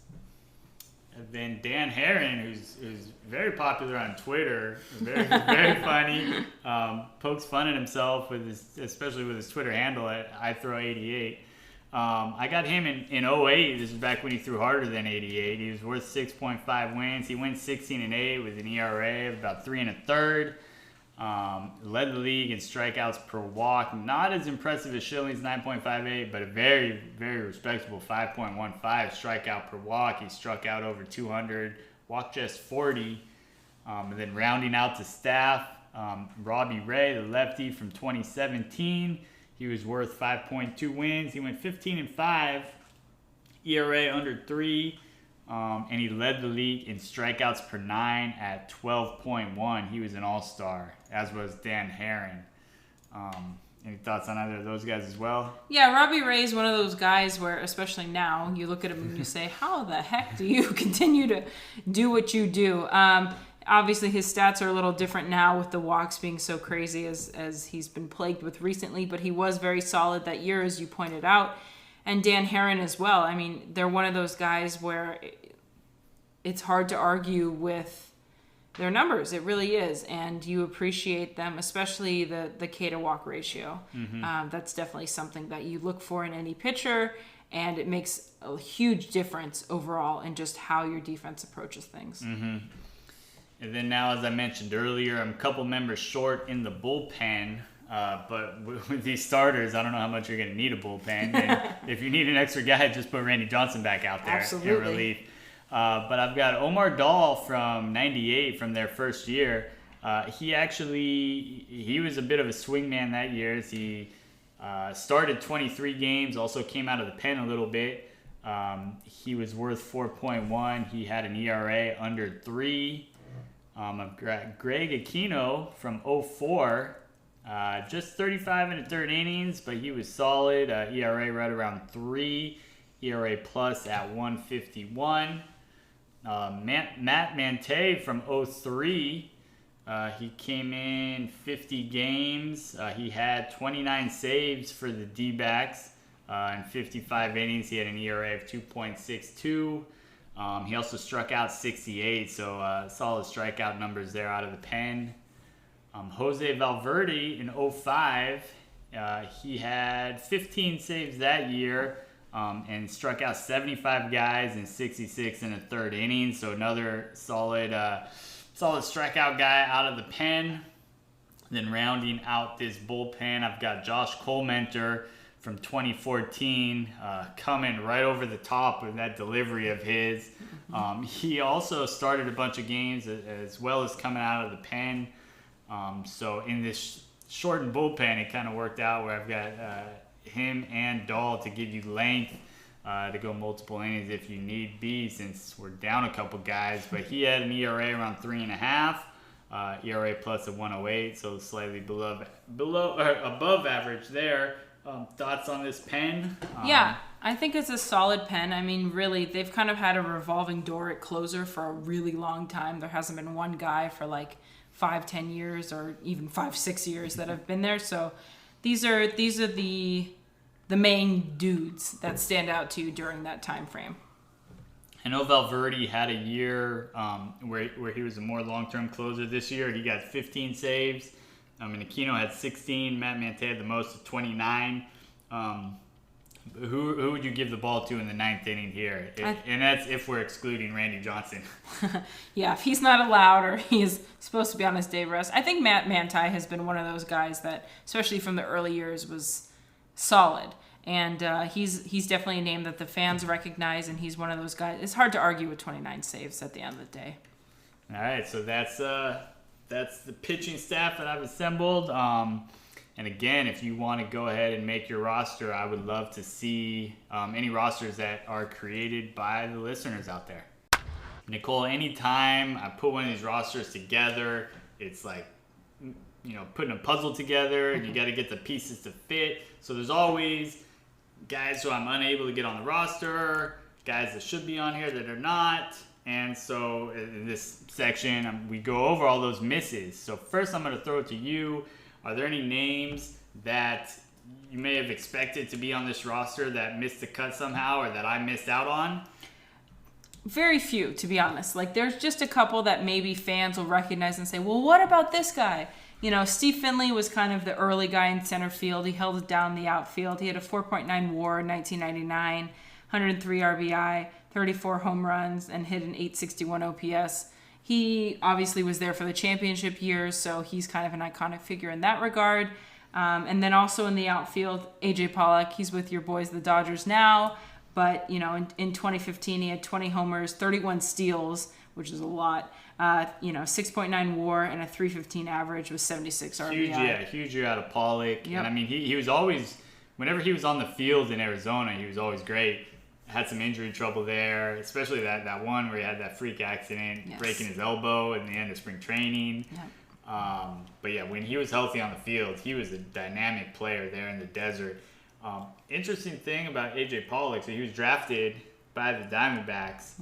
And then Dan Herron, who's very popular on Twitter, very very funny, pokes fun at himself especially with his Twitter handle at iThrow88. I got him in 08. This is back when he threw harder than 88. He was worth 6.5 wins. He went 16-8 with an ERA of about 3 1/3. Led the league in strikeouts per walk. Not as impressive as Schilling's 9.58, but a very, very respectable 5.15 strikeout per walk. He struck out over 200, walked just 40. And then rounding out the staff, Robbie Ray, the lefty from 2017. He was worth 5.2 wins. He went 15-5, ERA under 3. And he led the league in strikeouts per 9 at 12.1. He was an all-star, as was Dan Herron. Any thoughts on either of those guys as well? Yeah, Robbie Ray is one of those guys where, especially now, you look at him and you say, how the heck do you continue to do what you do? Obviously, his stats are a little different now with the walks being so crazy as he's been plagued with recently, but he was very solid that year, as you pointed out. And Dan Herron as well. I mean, they're one of those guys where it's hard to argue with their numbers. It really is. And you appreciate them, especially the K to walk ratio. Mm-hmm. That's definitely something that you look for in any pitcher, and it makes a huge difference overall in just how your defense approaches things. Mm-hmm. And then now, as I mentioned earlier, I'm a couple members short in the bullpen. But with these starters, I don't know how much you're going to need a bullpen. And if you need an extra guy, just put Randy Johnson back out there in relief. But I've got Omar Dahl from 98 from their first year. He was a bit of a swingman that year. As he started 23 games, also came out of the pen a little bit. He was worth 4.1. He had an ERA under 3. I've got Greg Aquino from 04. Just 35 1/3 innings, but he was solid. ERA right around 3. ERA plus at 151. Matt Mante from 03. He came in 50 games. He had 29 saves for the D-backs. In 55 innings, he had an ERA of 2.62. He also struck out 68, so solid strikeout numbers there out of the pen. Jose Valverde in 05, he had 15 saves that year and struck out 75 guys in 66 1/3 innings. So another solid strikeout guy out of the pen. Then rounding out this bullpen, I've got Josh Colmenter from 2014 coming right over the top with that delivery of his. He also started a bunch of games as well as coming out of the pen. So in this shortened bullpen, it kind of worked out where I've got him and Dahl to give you length to go multiple innings if you need be, since we're down a couple guys. But he had an ERA around 3.5, ERA plus of 108, so slightly above average there. Thoughts on this pen? Yeah, I think it's a solid pen. I mean, really, they've kind of had a revolving door at closer for a really long time. There hasn't been one guy for like 5-10 years or even 5-6 years that have been there. So these are the main dudes that stand out to you during that time frame. I know Valverde had a year where he was a more long-term closer this year. He got 15 saves. And Aquino had 16. Matt Mante had the most of 29. Who would you give the ball to in the 9th inning here? And that's if we're excluding Randy Johnson. Yeah, if he's not allowed or he's supposed to be on his day of rest. I think Matt Manti has been one of those guys that, especially from the early years, was solid. And he's definitely a name that the fans recognize, and he's one of those guys. It's hard to argue with 29 saves at the end of the day. All right, so that's the pitching staff that I've assembled. And again, if you want to go ahead and make your roster, I would love to see any rosters that are created by the listeners out there. Nicole, anytime I put one of these rosters together, it's like, putting a puzzle together, and you got to get the pieces to fit. So there's always guys who I'm unable to get on the roster, guys that should be on here that are not. And so in this section, we go over all those misses. So first, I'm going to throw it to you. Are there any names that you may have expected to be on this roster that missed the cut somehow, or that I missed out on? Very few, to be honest. Like, there's just a couple that maybe fans will recognize and say, well, what about this guy? Steve Finley was kind of the early guy in center field. He held it down the outfield. He had a 4.9 WAR in 1999, 103 RBI, 34 home runs, and hit an 861 OPS. He obviously was there for the championship years, so he's kind of an iconic figure in that regard. And then also in the outfield, A.J. Pollock. He's with your boys, the Dodgers now. But, in 2015, he had 20 homers, 31 steals, which is a lot. 6.9 WAR and a 315 average with 76 RBI. Huge year out of Pollock. Yep. And he was always, whenever he was on the field in Arizona, he was always great. Had some injury trouble there, especially that one where he had that freak accident, Yes. breaking his elbow at the end of spring training. Yep. But yeah, when he was healthy on the field, he was a dynamic player there in the desert. Interesting thing about AJ Pollock, so he was drafted by the Diamondbacks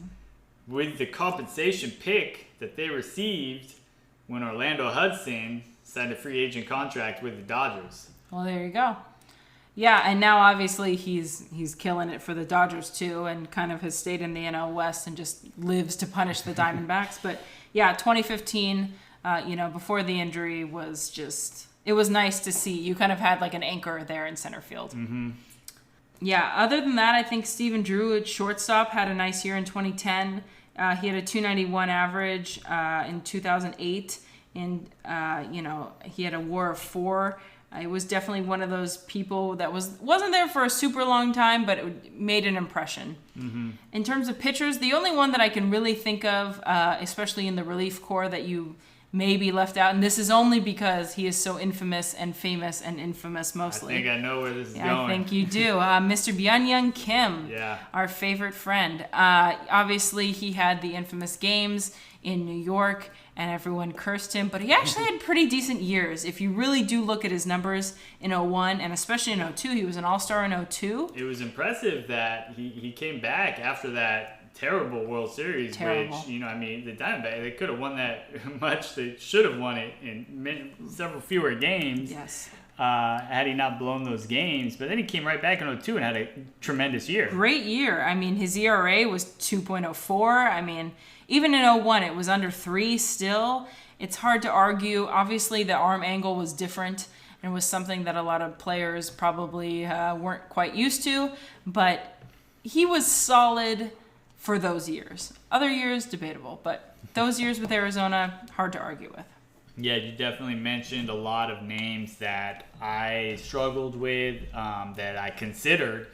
with the compensation pick that they received when Orlando Hudson signed a free agent contract with the Dodgers. Well, there you go. Yeah, and now obviously he's killing it for the Dodgers too, and kind of has stayed in the NL West and just lives to punish the Diamondbacks. But yeah, 2015, before the injury was just, it was nice to see. You kind of had like an anchor there in center field. Mm-hmm. Yeah, other than that, I think Steven Drew at shortstop had a nice year in 2010. He had a 291 average in 2008, and he had a WAR of 4. It was definitely one of those people that wasn't there for a super long time, but it made an impression. Mm-hmm. In terms of pitchers, the only one that I can really think of, especially in the relief corps, that you maybe left out, and this is only because he is so infamous and famous and infamous mostly. I think I know where this is going. I think you do. Mr. Byung-Hyun Kim, our favorite friend. Obviously, he had the infamous games in New York, and everyone cursed him, but he actually had pretty decent years. If you really do look at his numbers in 01, and especially in 02, he was an all-star in 02. It was impressive that he came back after that terrible World Series, Terrible. which, the Diamondbacks, they could have won that much. They should have won it in several fewer games. Yes. Had he not blown those games. But then he came right back in 02 and had a tremendous year. Great year. I mean, his ERA was 2.04. I mean, even in 01, it was under 3 still. It's hard to argue. Obviously, the arm angle was different and was something that a lot of players probably weren't quite used to. But he was solid for those years. Other years, debatable. But those years with Arizona, hard to argue with. Yeah, you definitely mentioned a lot of names that I struggled with, that I considered.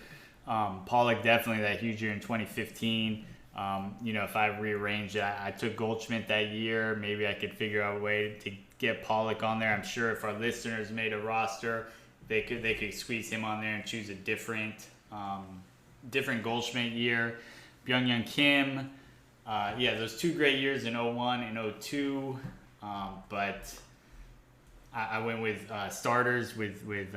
Pollock, definitely that huge year in 2015. If I rearranged it, I took Goldschmidt that year. Maybe I could figure out a way to get Pollock on there. I'm sure if our listeners made a roster, they could squeeze him on there and choose a different Goldschmidt year. Byung-Hyun Kim, those 2 great years in 01 and 02. But I went with starters with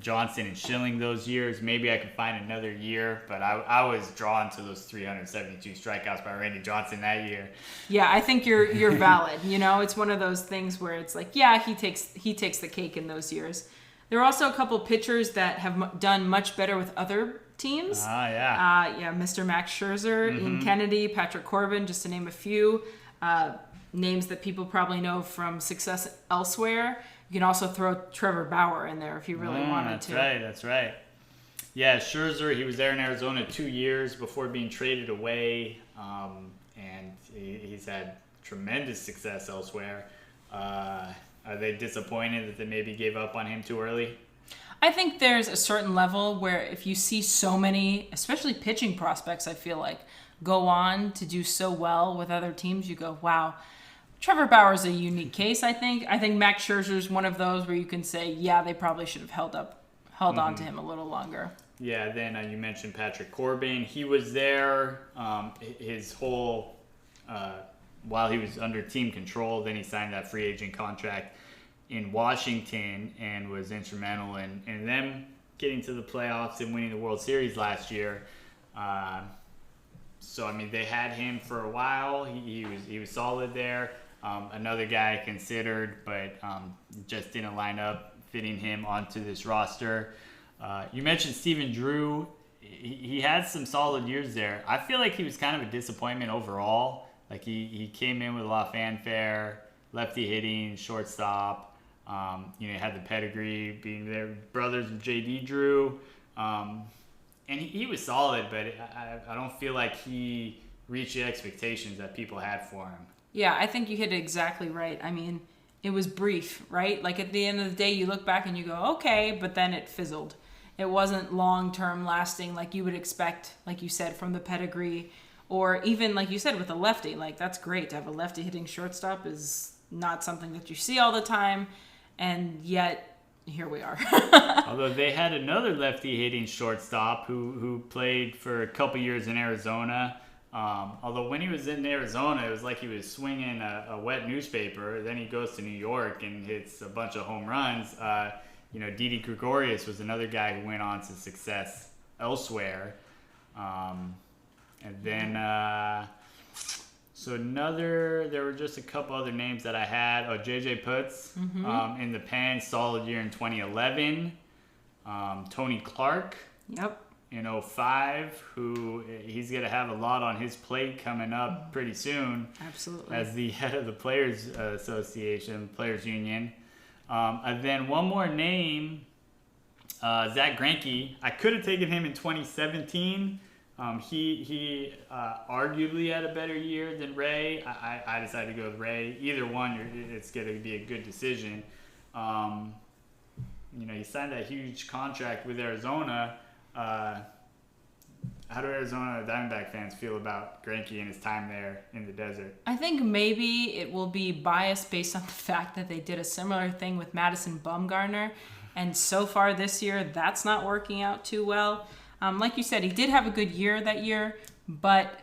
Johnson and Schilling those years. Maybe I could find another year, but I was drawn to those 372 strikeouts by Randy Johnson that year. Yeah, I think you're valid. It's one of those things where it's like, yeah, he takes the cake in those years. There are also a couple pitchers that have done much better with other teams. Mr. Max Scherzer, Ian Kennedy, Patrick Corbin, just to name a few. Names that people probably know from success elsewhere. You can also throw Trevor Bauer in there if you really wanted to. That's right. Yeah, Scherzer, he was there in Arizona 2 years before being traded away, and he's had tremendous success elsewhere. Are they disappointed that they maybe gave up on him too early? I think there's a certain level where if you see so many, especially pitching prospects, I feel like, go on to do so well with other teams, you go, wow. Trevor Bauer's a unique case, I think. I think Max Scherzer's one of those where you can say, yeah, they probably should have held on to him a little longer. Yeah, then you mentioned Patrick Corbin. He was there his whole while he was under team control. Then he signed that free agent contract in Washington and was instrumental in them getting to the playoffs and winning the World Series last year. So I mean, they had him for a while. He was solid there. Another guy I considered, but just didn't line up fitting him onto this roster. You mentioned Steven Drew. He had some solid years there. I feel like he was kind of a disappointment overall. Like he came in with a lot of fanfare, lefty hitting, shortstop. He had the pedigree, being their brothers with J.D. Drew. And he was solid, but I don't feel like he reached the expectations that people had for him. Yeah, I think you hit it exactly right. I mean, it was brief, right? Like at the end of the day, you look back and you go, okay, but then it fizzled. It wasn't long-term lasting like you would expect, like you said, from the pedigree. Or even, like you said, with a lefty. Like, that's great. To have a lefty hitting shortstop is not something that you see all the time. And yet, here we are. Although they had another lefty hitting shortstop who played for a couple years in Arizona. Although when he was in Arizona, it was like he was swinging a wet newspaper. Then he goes to New York and hits a bunch of home runs. Didi Gregorius was another guy who went on to success elsewhere. And then, there were just a couple other names that I had. Oh, J.J. Putz in the pen, solid year in 2011. Tony Clark. Yep. In 2005, who he's going to have a lot on his plate coming up pretty soon. Absolutely. As the head of the Players Association, Players Union. And then one more name, Zach Greinke. I could have taken him in 2017. He arguably had a better year than Ray. I decided to go with Ray. Either one, it's going to be a good decision. He signed that huge contract with Arizona. How do Arizona Diamondback fans feel about Greinke and his time there in the desert? I think maybe it will be biased based on the fact that they did a similar thing with Madison Bumgarner. And so far this year, that's not working out too well. Like you said, he did have a good year that year, but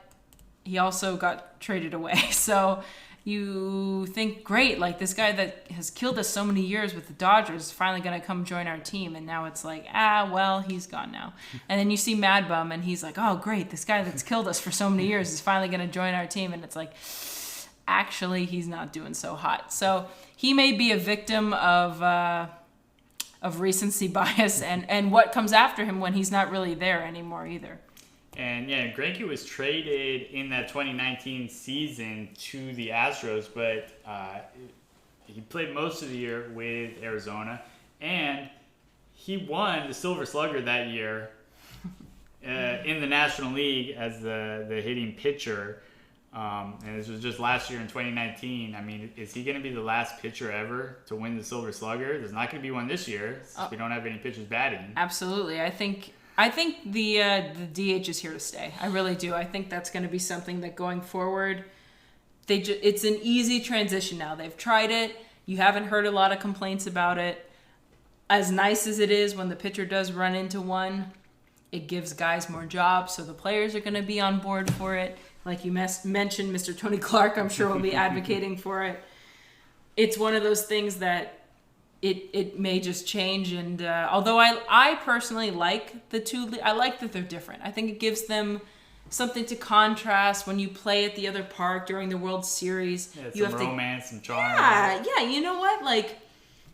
he also got traded away. So you think, great, like this guy that has killed us so many years with the Dodgers is finally going to come join our team. And now it's like, well, he's gone now. And then you see Mad Bum and he's like, oh, great, this guy that's killed us for so many years is finally going to join our team. And it's like, actually, he's not doing so hot. So he may be a victim of recency bias and what comes after him when he's not really there anymore either. And yeah, Greinke was traded in that 2019 season to the Astros, but he played most of the year with Arizona, and he won the Silver Slugger that year in the National League as the hitting pitcher. And this was just last year in 2019. I mean, is he going to be the last pitcher ever to win the Silver Slugger? There's not going to be one this year since we don't have any pitchers batting. Absolutely. I think the DH is here to stay. I really do. I think that's going to be something that going forward, it's an easy transition now. They've tried it. You haven't heard a lot of complaints about it. As nice as it is when the pitcher does run into one, it gives guys more jobs, so the players are going to be on board for it. Like you mentioned, Mr. Tony Clark, I'm sure will be advocating for it. It's one of those things that it may just change. And although I personally like the two, I like that they're different. I think it gives them something to contrast when you play at the other park during the World Series. Yeah, you some have romance, some charm. Yeah, you know what? Like,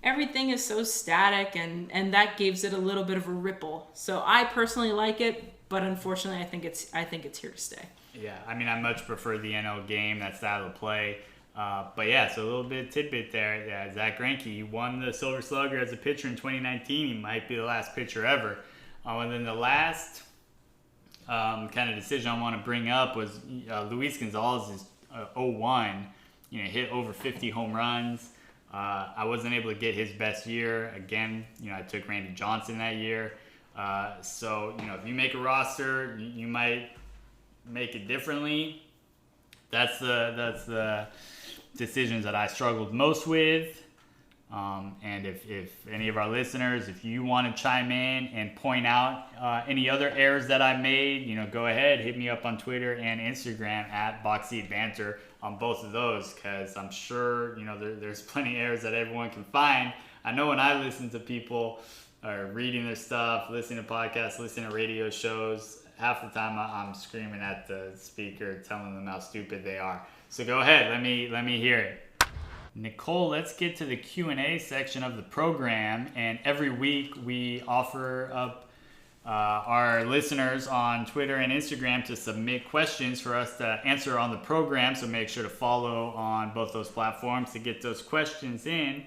everything is so static, and that gives it a little bit of a ripple. So I personally like it, but unfortunately, I think it's here to stay. Yeah, I mean, I much prefer the NL game, that style of play. But yeah, so a little bit of tidbit there. Yeah, Zach Greinke, he won the Silver Slugger as a pitcher in 2019. He might be the last pitcher ever. And then the last kind of decision I want to bring up was Luis Gonzalez's 01. Hit over 50 home runs. I wasn't able to get his best year. Again, I took Randy Johnson that year. So, if you make a roster, you might make it differently. That's the decisions that I struggled most with. And if any of our listeners, if you want to chime in and point out any other errors that I made, go ahead, hit me up on Twitter and Instagram at BoxSeatBanter. on both of those, because I'm sure, there's plenty of errors that everyone can find. I know when I listen to people or reading their stuff, listening to podcasts, listening to radio shows, half the time I'm screaming at the speaker, telling them how stupid they are. So go ahead, let me hear it. Nicole, let's get to the Q&A section of the program. And every week we offer up our listeners on Twitter and Instagram to submit questions for us to answer on the program. So make sure to follow on both those platforms to get those questions in.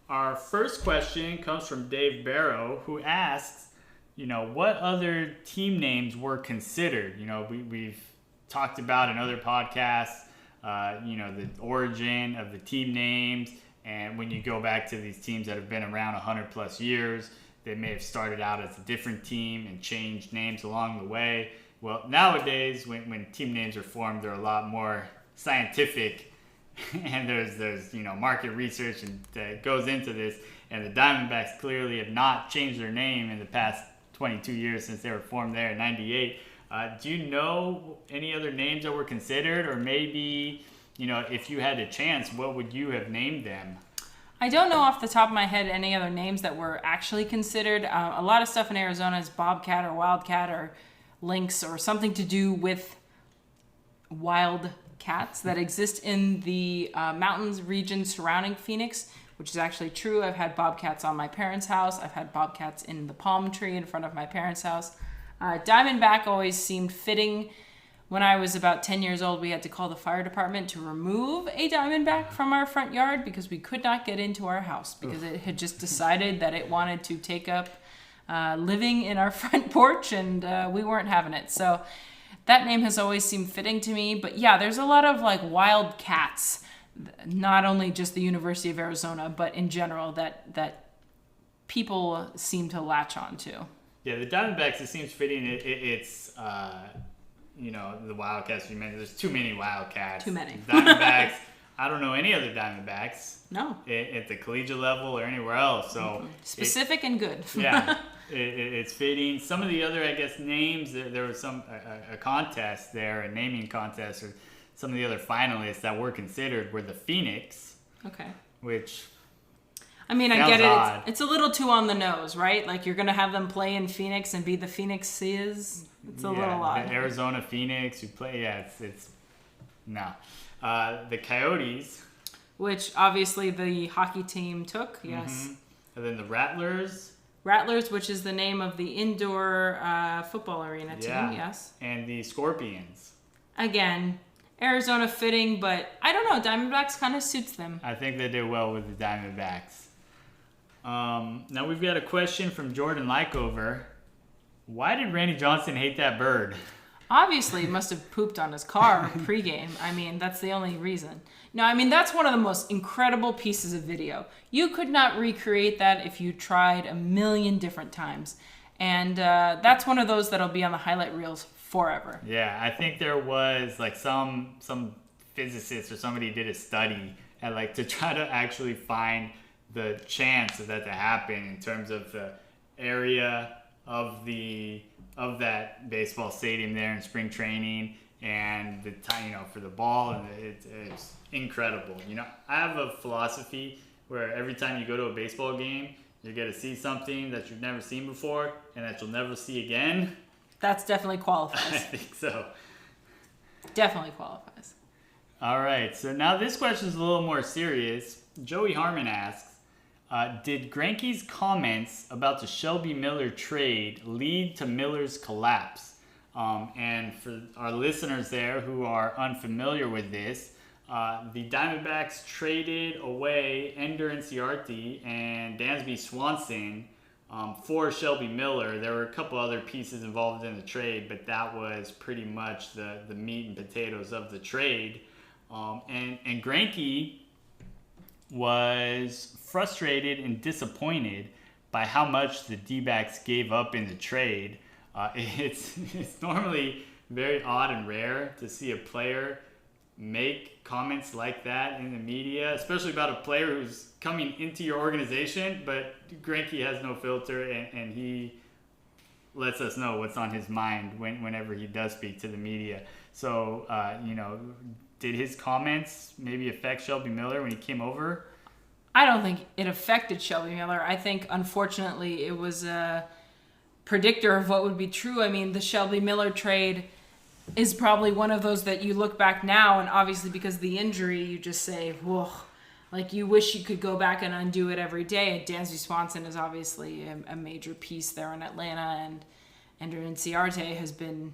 Our first question comes from Dave Barrow, who asks, what other team names were considered? We've talked about in other podcasts, the origin of the team names. And when you go back to these teams that have been around 100 plus years, they may have started out as a different team and changed names along the way. Well, nowadays, when team names are formed, they're a lot more scientific, and there's market research that goes into this. And the Diamondbacks clearly have not changed their name in the past 22 years since they were formed there in '98. Do you know any other names that were considered, or maybe, if you had a chance, what would you have named them? I don't know off the top of my head any other names that were actually considered. A lot of stuff in Arizona is Bobcat or Wildcat or Lynx or something to do with wild cats that exist in the mountains region surrounding Phoenix, which is actually true. I've had bobcats on my parents' house. I've had bobcats in the palm tree in front of my parents' house. Diamondback always seemed fitting. When I was about 10 years old, we had to call the fire department to remove a Diamondback from our front yard because we could not get into our house because it had just decided that it wanted to take up living in our front porch, and we weren't having it. So that name has always seemed fitting to me. But yeah, there's a lot of wild cats, not only just the University of Arizona, but in general that people seem to latch on to. Yeah, the Diamondbacks, it seems fitting. It's the Wildcats you mentioned. There's too many Wildcats. Too many. Diamondbacks, I don't know any other Diamondbacks. No. At the collegiate level or anywhere else. So specific and good. Yeah, it's fitting. Some of the other, I guess, names, there was a contest there, a naming contest, or some of the other finalists that were considered were the Phoenix. Okay. Which... I get it. It's a little too on the nose, right? You're going to have them play in Phoenix and be the Phoenixes. It's a little odd. The Arizona Phoenix who play, it's no. The Coyotes. Which obviously the hockey team took, yes. Mm-hmm. And then the Rattlers. Rattlers, which is the name of the indoor football arena team, yes. And the Scorpions. Again, Arizona fitting, but I don't know. Diamondbacks kind of suits them. I think they did well with the Diamondbacks. Now we've got a question from Jordan Lykover. Why did Randy Johnson hate that bird? Obviously, he must have pooped on his car pregame. That's the only reason. No, that's one of the most incredible pieces of video. You could not recreate that if you tried a million different times. And that's one of those that'll be on the highlight reels forever. Yeah, I think there was some physicist or somebody did a study at to try to actually find the chance of that to happen in terms of the area of that baseball stadium there in spring training and the time for the ball, and it's incredible. I have a philosophy where every time you go to a baseball game, you're going to see something that you've never seen before and that you'll never see again. That's definitely qualifies. I think so. Definitely qualifies. All right, so now this question is a little more serious. Joey Harmon asks, did Greinke's comments about the Shelby Miller trade lead to Miller's collapse? And for our listeners there who are unfamiliar with this, the Diamondbacks traded away Ender Inciarte and Dansby Swanson for Shelby Miller. There were a couple other pieces involved in the trade, but that was pretty much the meat and potatoes of the trade. And Greinke was frustrated and disappointed by how much the D-backs gave up in the trade. It's normally very odd and rare to see a player make comments like that in the media, especially about a player who's coming into your organization, but Greinke has no filter and he lets us know what's on his mind whenever he does speak to the media. So, did his comments maybe affect Shelby Miller when he came over? I don't think it affected Shelby Miller. I think, unfortunately, it was a predictor of what would be true. I mean, the Shelby Miller trade is probably one of those that you look back now, and obviously because of the injury, you just say, whoa. Like, you wish you could go back and undo it every day. Dansby Swanson is obviously a major piece there in Atlanta, and Andrew Inciarte has been,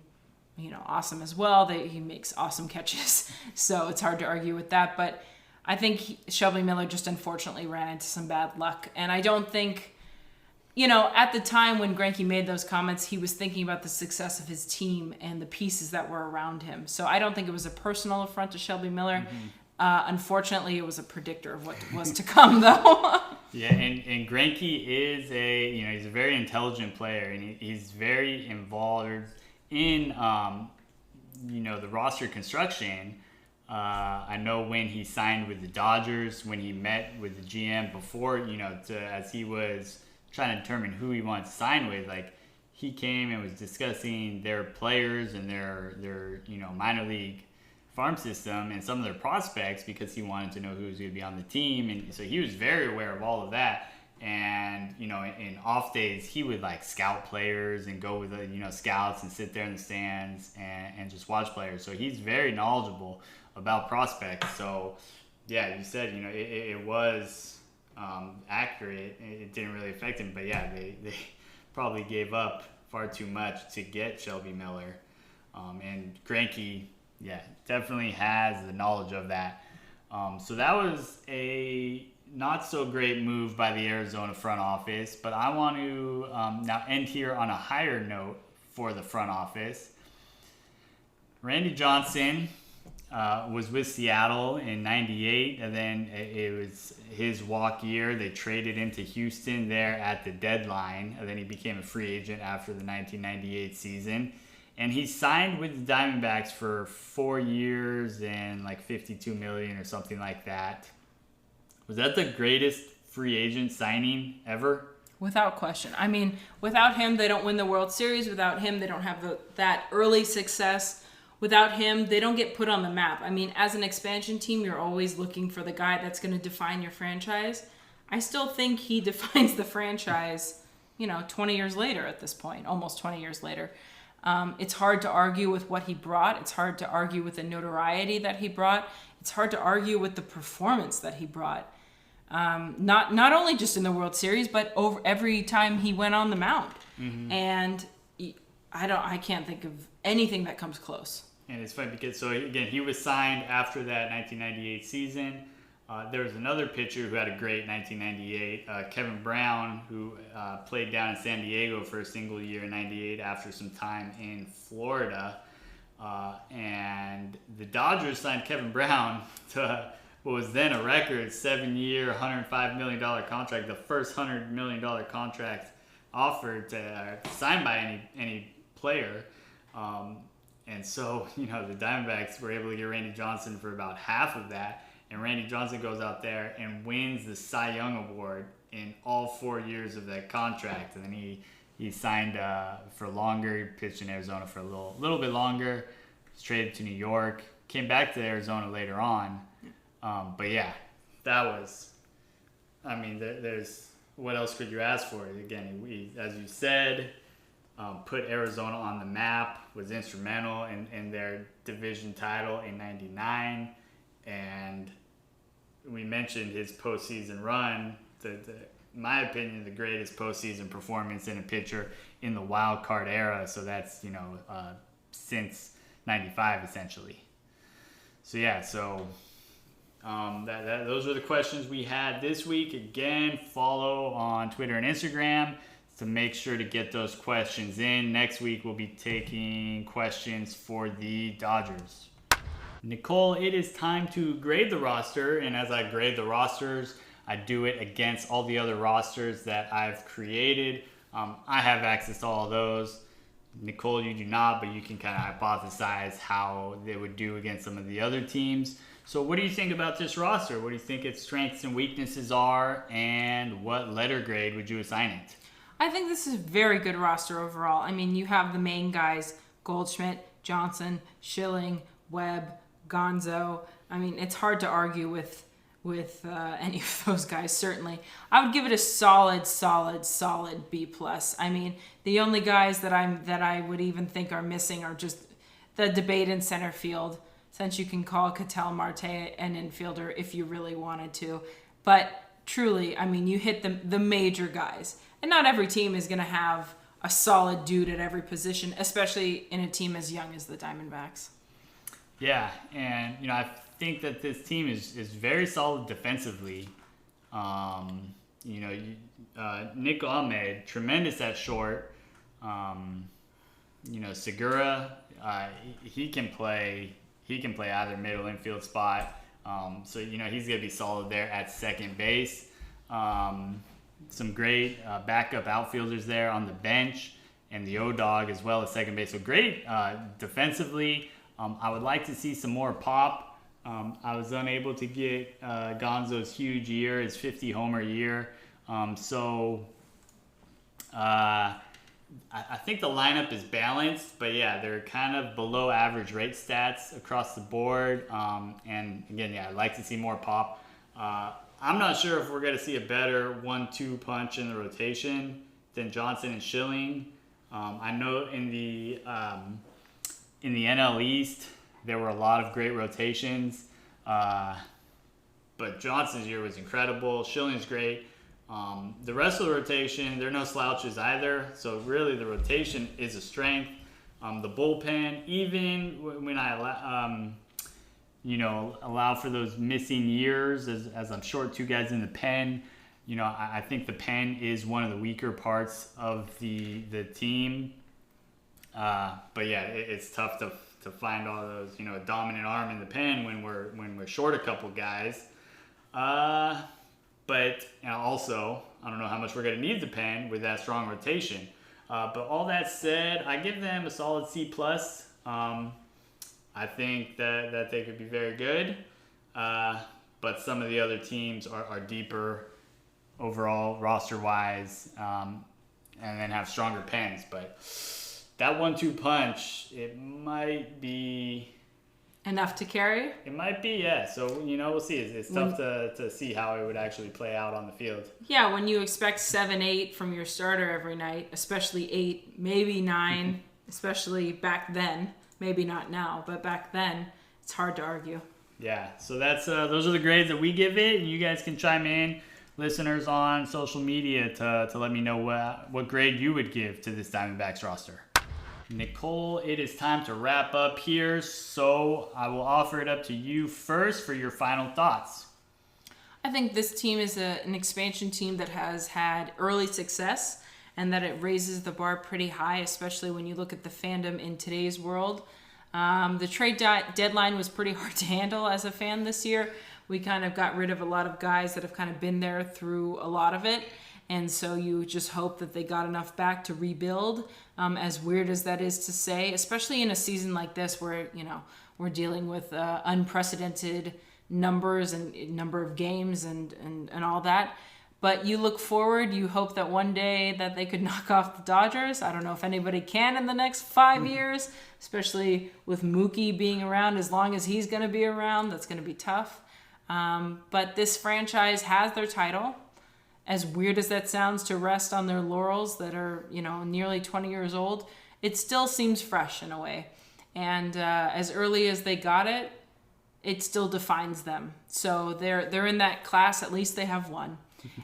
awesome as well. He makes awesome catches, so it's hard to argue with that. But I think Shelby Miller just unfortunately ran into some bad luck. And I don't think, at the time when Greinke made those comments, he was thinking about the success of his team and the pieces that were around him. So I don't think it was a personal affront to Shelby Miller. Mm-hmm. Unfortunately, it was a predictor of what was to come, though. Yeah, and Greinke is he's a very intelligent player, and he's very involved in, the roster construction. I know when he signed with the Dodgers, when he met with the GM before, as he was trying to determine who he wants to sign with, like, he came and was discussing their players and their minor league farm system and some of their prospects because he wanted to know who was going to be on the team. And so he was very aware of all of that. And, in off days, he would like scout players and go with the, scouts and sit there in the stands and just watch players. So he's very knowledgeable about prospects. So yeah, you said, it was accurate. It didn't really affect him, but yeah, they probably gave up far too much to get Shelby Miller. And Greinke, yeah, definitely has the knowledge of that. So that was a not so great move by the Arizona front office, but I want to now end here on a higher note for the front office. Randy Johnson was with Seattle in '98, and then it was his walk year. They traded him to Houston there at the deadline, and then he became a free agent after the 1998 season. And he signed with the Diamondbacks for 4 years and like $52 million or something like that. Was that the greatest free agent signing ever? Without question. I mean, without him, they don't win the World Series. Without him, they don't have that early success. Without him, they don't get put on the map. I mean, as an expansion team, you're always looking for the guy that's going to define your franchise. I still think he defines the franchise, 20 years later at this point, almost 20 years later. It's hard to argue with what he brought. It's hard to argue with the notoriety that he brought. It's hard to argue with the performance that he brought. Not only just in the World Series, but over every time he went on the mound. Mm-hmm. And I can't think of anything that comes close. And it's funny because, so again, he was signed after that 1998 season. There was another pitcher who had a great 1998, Kevin Brown, who played down in San Diego for a single year in '98 after some time in Florida. And the Dodgers signed Kevin Brown to what was then a record 7-year, $105 million contract, the first $100 million contract offered to signed by any player. And so, the Diamondbacks were able to get Randy Johnson for about half of that. And Randy Johnson goes out there and wins the Cy Young Award in all 4 years of that contract. And then he signed for longer. He pitched in Arizona for a little bit longer. Was traded to New York. Came back to Arizona later on. But yeah, that was, there's, what else could you ask for? Again, he, as you said, put Arizona on the map, was instrumental in their division title in '99. And we mentioned his postseason run, in my opinion, the greatest postseason performance in a pitcher in the wild card era. So that's, since '95 essentially. So yeah, those were the questions we had this week. Again, follow on Twitter and Instagram to make sure to get those questions in. Next week, we'll be taking questions for the Dodgers. Nicole, it is time to grade the roster, and as I grade the rosters, I do it against all the other rosters that I've created. I have access to all of those. Nicole, you do not, but you can kind of hypothesize how they would do against some of the other teams. So what do you think about this roster? What do you think its strengths and weaknesses are, and what letter grade would you assign it? I think this is a very good roster overall. I mean, you have the main guys, Goldschmidt, Johnson, Schilling, Webb, Gonzo. I mean, it's hard to argue with any of those guys. Certainly, I would give it a solid B plus. I mean, the only guys that I would even think are missing are just the debate in center field, since you can call Ketel Marte an infielder if you really wanted to. But truly, I mean, you hit the major guys, and not every team is going to have a solid dude at every position, especially in a team as young as the Diamondbacks. Yeah, and I think that this team is very solid defensively. Nick Ahmed, tremendous at short. Segura, he can play either middle infield spot. So he's gonna be solid there at second base. Some great backup outfielders there on the bench, and the O-Dog as well as second base. So great defensively. I would like to see some more pop. I was unable to get Gonzo's huge year, his 50 homer year. I think the lineup is balanced, but yeah, they're kind of below average rate stats across the board. And again, yeah, I'd like to see more pop. I'm not sure if we're going to see a better 1-2 punch in the rotation than Johnson and Schilling. I know in the NL East, there were a lot of great rotations. But Johnson's year was incredible. Schilling's great. The rest of the rotation, they're no slouches either. So really the rotation is a strength. The bullpen, even when I allow for those missing years, as I'm short two guys in the pen, I think the pen is one of the weaker parts of the team. But yeah, it's tough to find all those, a dominant arm in the pen when we're short a couple guys. But also, I don't know how much we're going to need the pen with that strong rotation. But all that said, I give them a solid C+. I think that they could be very good. But some of the other teams are deeper overall roster-wise, and then have stronger pens. But that 1-2 punch, it might be enough to carry? It might be, yeah. So, we'll see. It's tough to see how it would actually play out on the field. Yeah, when you expect 7-8 from your starter every night, especially 8, maybe 9, especially back then. Maybe not now, but back then, it's hard to argue. Yeah, so that's those are the grades that we give it, and you guys can chime in, listeners, on social media to let me know what grade you would give to this Diamondbacks roster. Nicole, it is time to wrap up here, so I will offer it up to you first for your final thoughts. I think this team is an expansion team that has had early success and that it raises the bar pretty high, especially when you look at the fandom in today's world. The trade deadline was pretty hard to handle as a fan this year. We kind of got rid of a lot of guys that have kind of been there through a lot of it. And so you just hope that they got enough back to rebuild, as weird as that is to say, especially in a season like this where, we're dealing with unprecedented numbers and number of games and all that. But you look forward, you hope that one day that they could knock off the Dodgers. I don't know if anybody can in the next 5 years, especially with Mookie being around as long as he's going to be around. That's going to be tough. But this franchise has their title. As weird as that sounds to rest on their laurels that are, nearly 20 years old, it still seems fresh in a way. And as early as they got it, it still defines them. So they're in that class. At least they have one.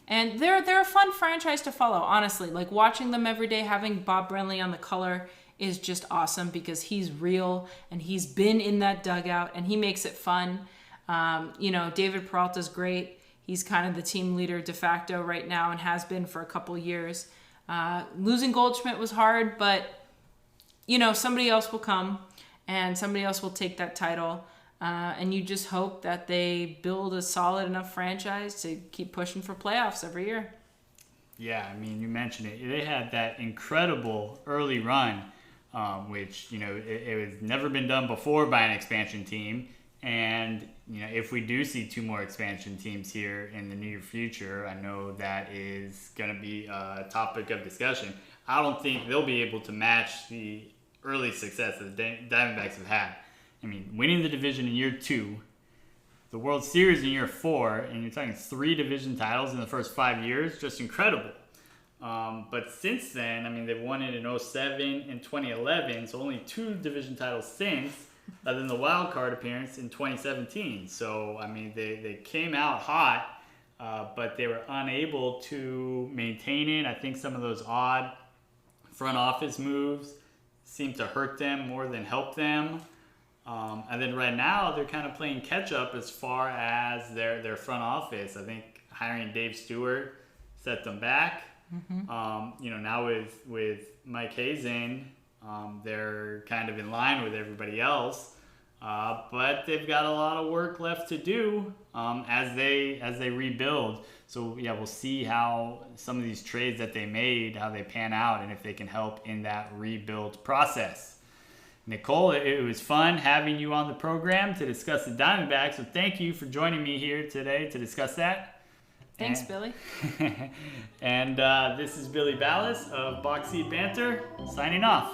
And they're a fun franchise to follow, honestly. Like watching them every day, having Bob Brenly on the color is just awesome because he's real and he's been in that dugout and he makes it fun. David Peralta's great. He's kind of the team leader de facto right now and has been for a couple years. Losing Goldschmidt was hard, but, somebody else will come and somebody else will take that title. And you just hope that they build a solid enough franchise to keep pushing for playoffs every year. Yeah, I mean, you mentioned it. They had that incredible early run, which, it has never been done before by an expansion team. And, if we do see 2 more expansion teams here in the near future, I know that is going to be a topic of discussion. I don't think they'll be able to match the early success that the Diamondbacks have had. I mean, winning the division in year 2, the World Series in year 4, and you're talking 3 division titles in the first 5 years, just incredible. But since then, I mean, they've won it in 07 and 2011, so only 2 division titles since, other than the wild card appearance in 2017. So, I mean, they came out hot, but they were unable to maintain it. I think some of those odd front office moves seemed to hurt them more than help them. And then right now, they're kind of playing catch up as far as their front office. I think hiring Dave Stewart set them back. Now with Mike Hazen, they're kind of in line with everybody else, but they've got a lot of work left to do as they rebuild. So yeah, we'll see how some of these trades that they made, how they pan out, and if they can help in that rebuild process. Nicole, it was fun having you on the program to discuss the Diamondbacks. So thank you for joining me here today to discuss that. Thanks, Billy. And this is Billy Ballas of Box Seat Banter, signing off.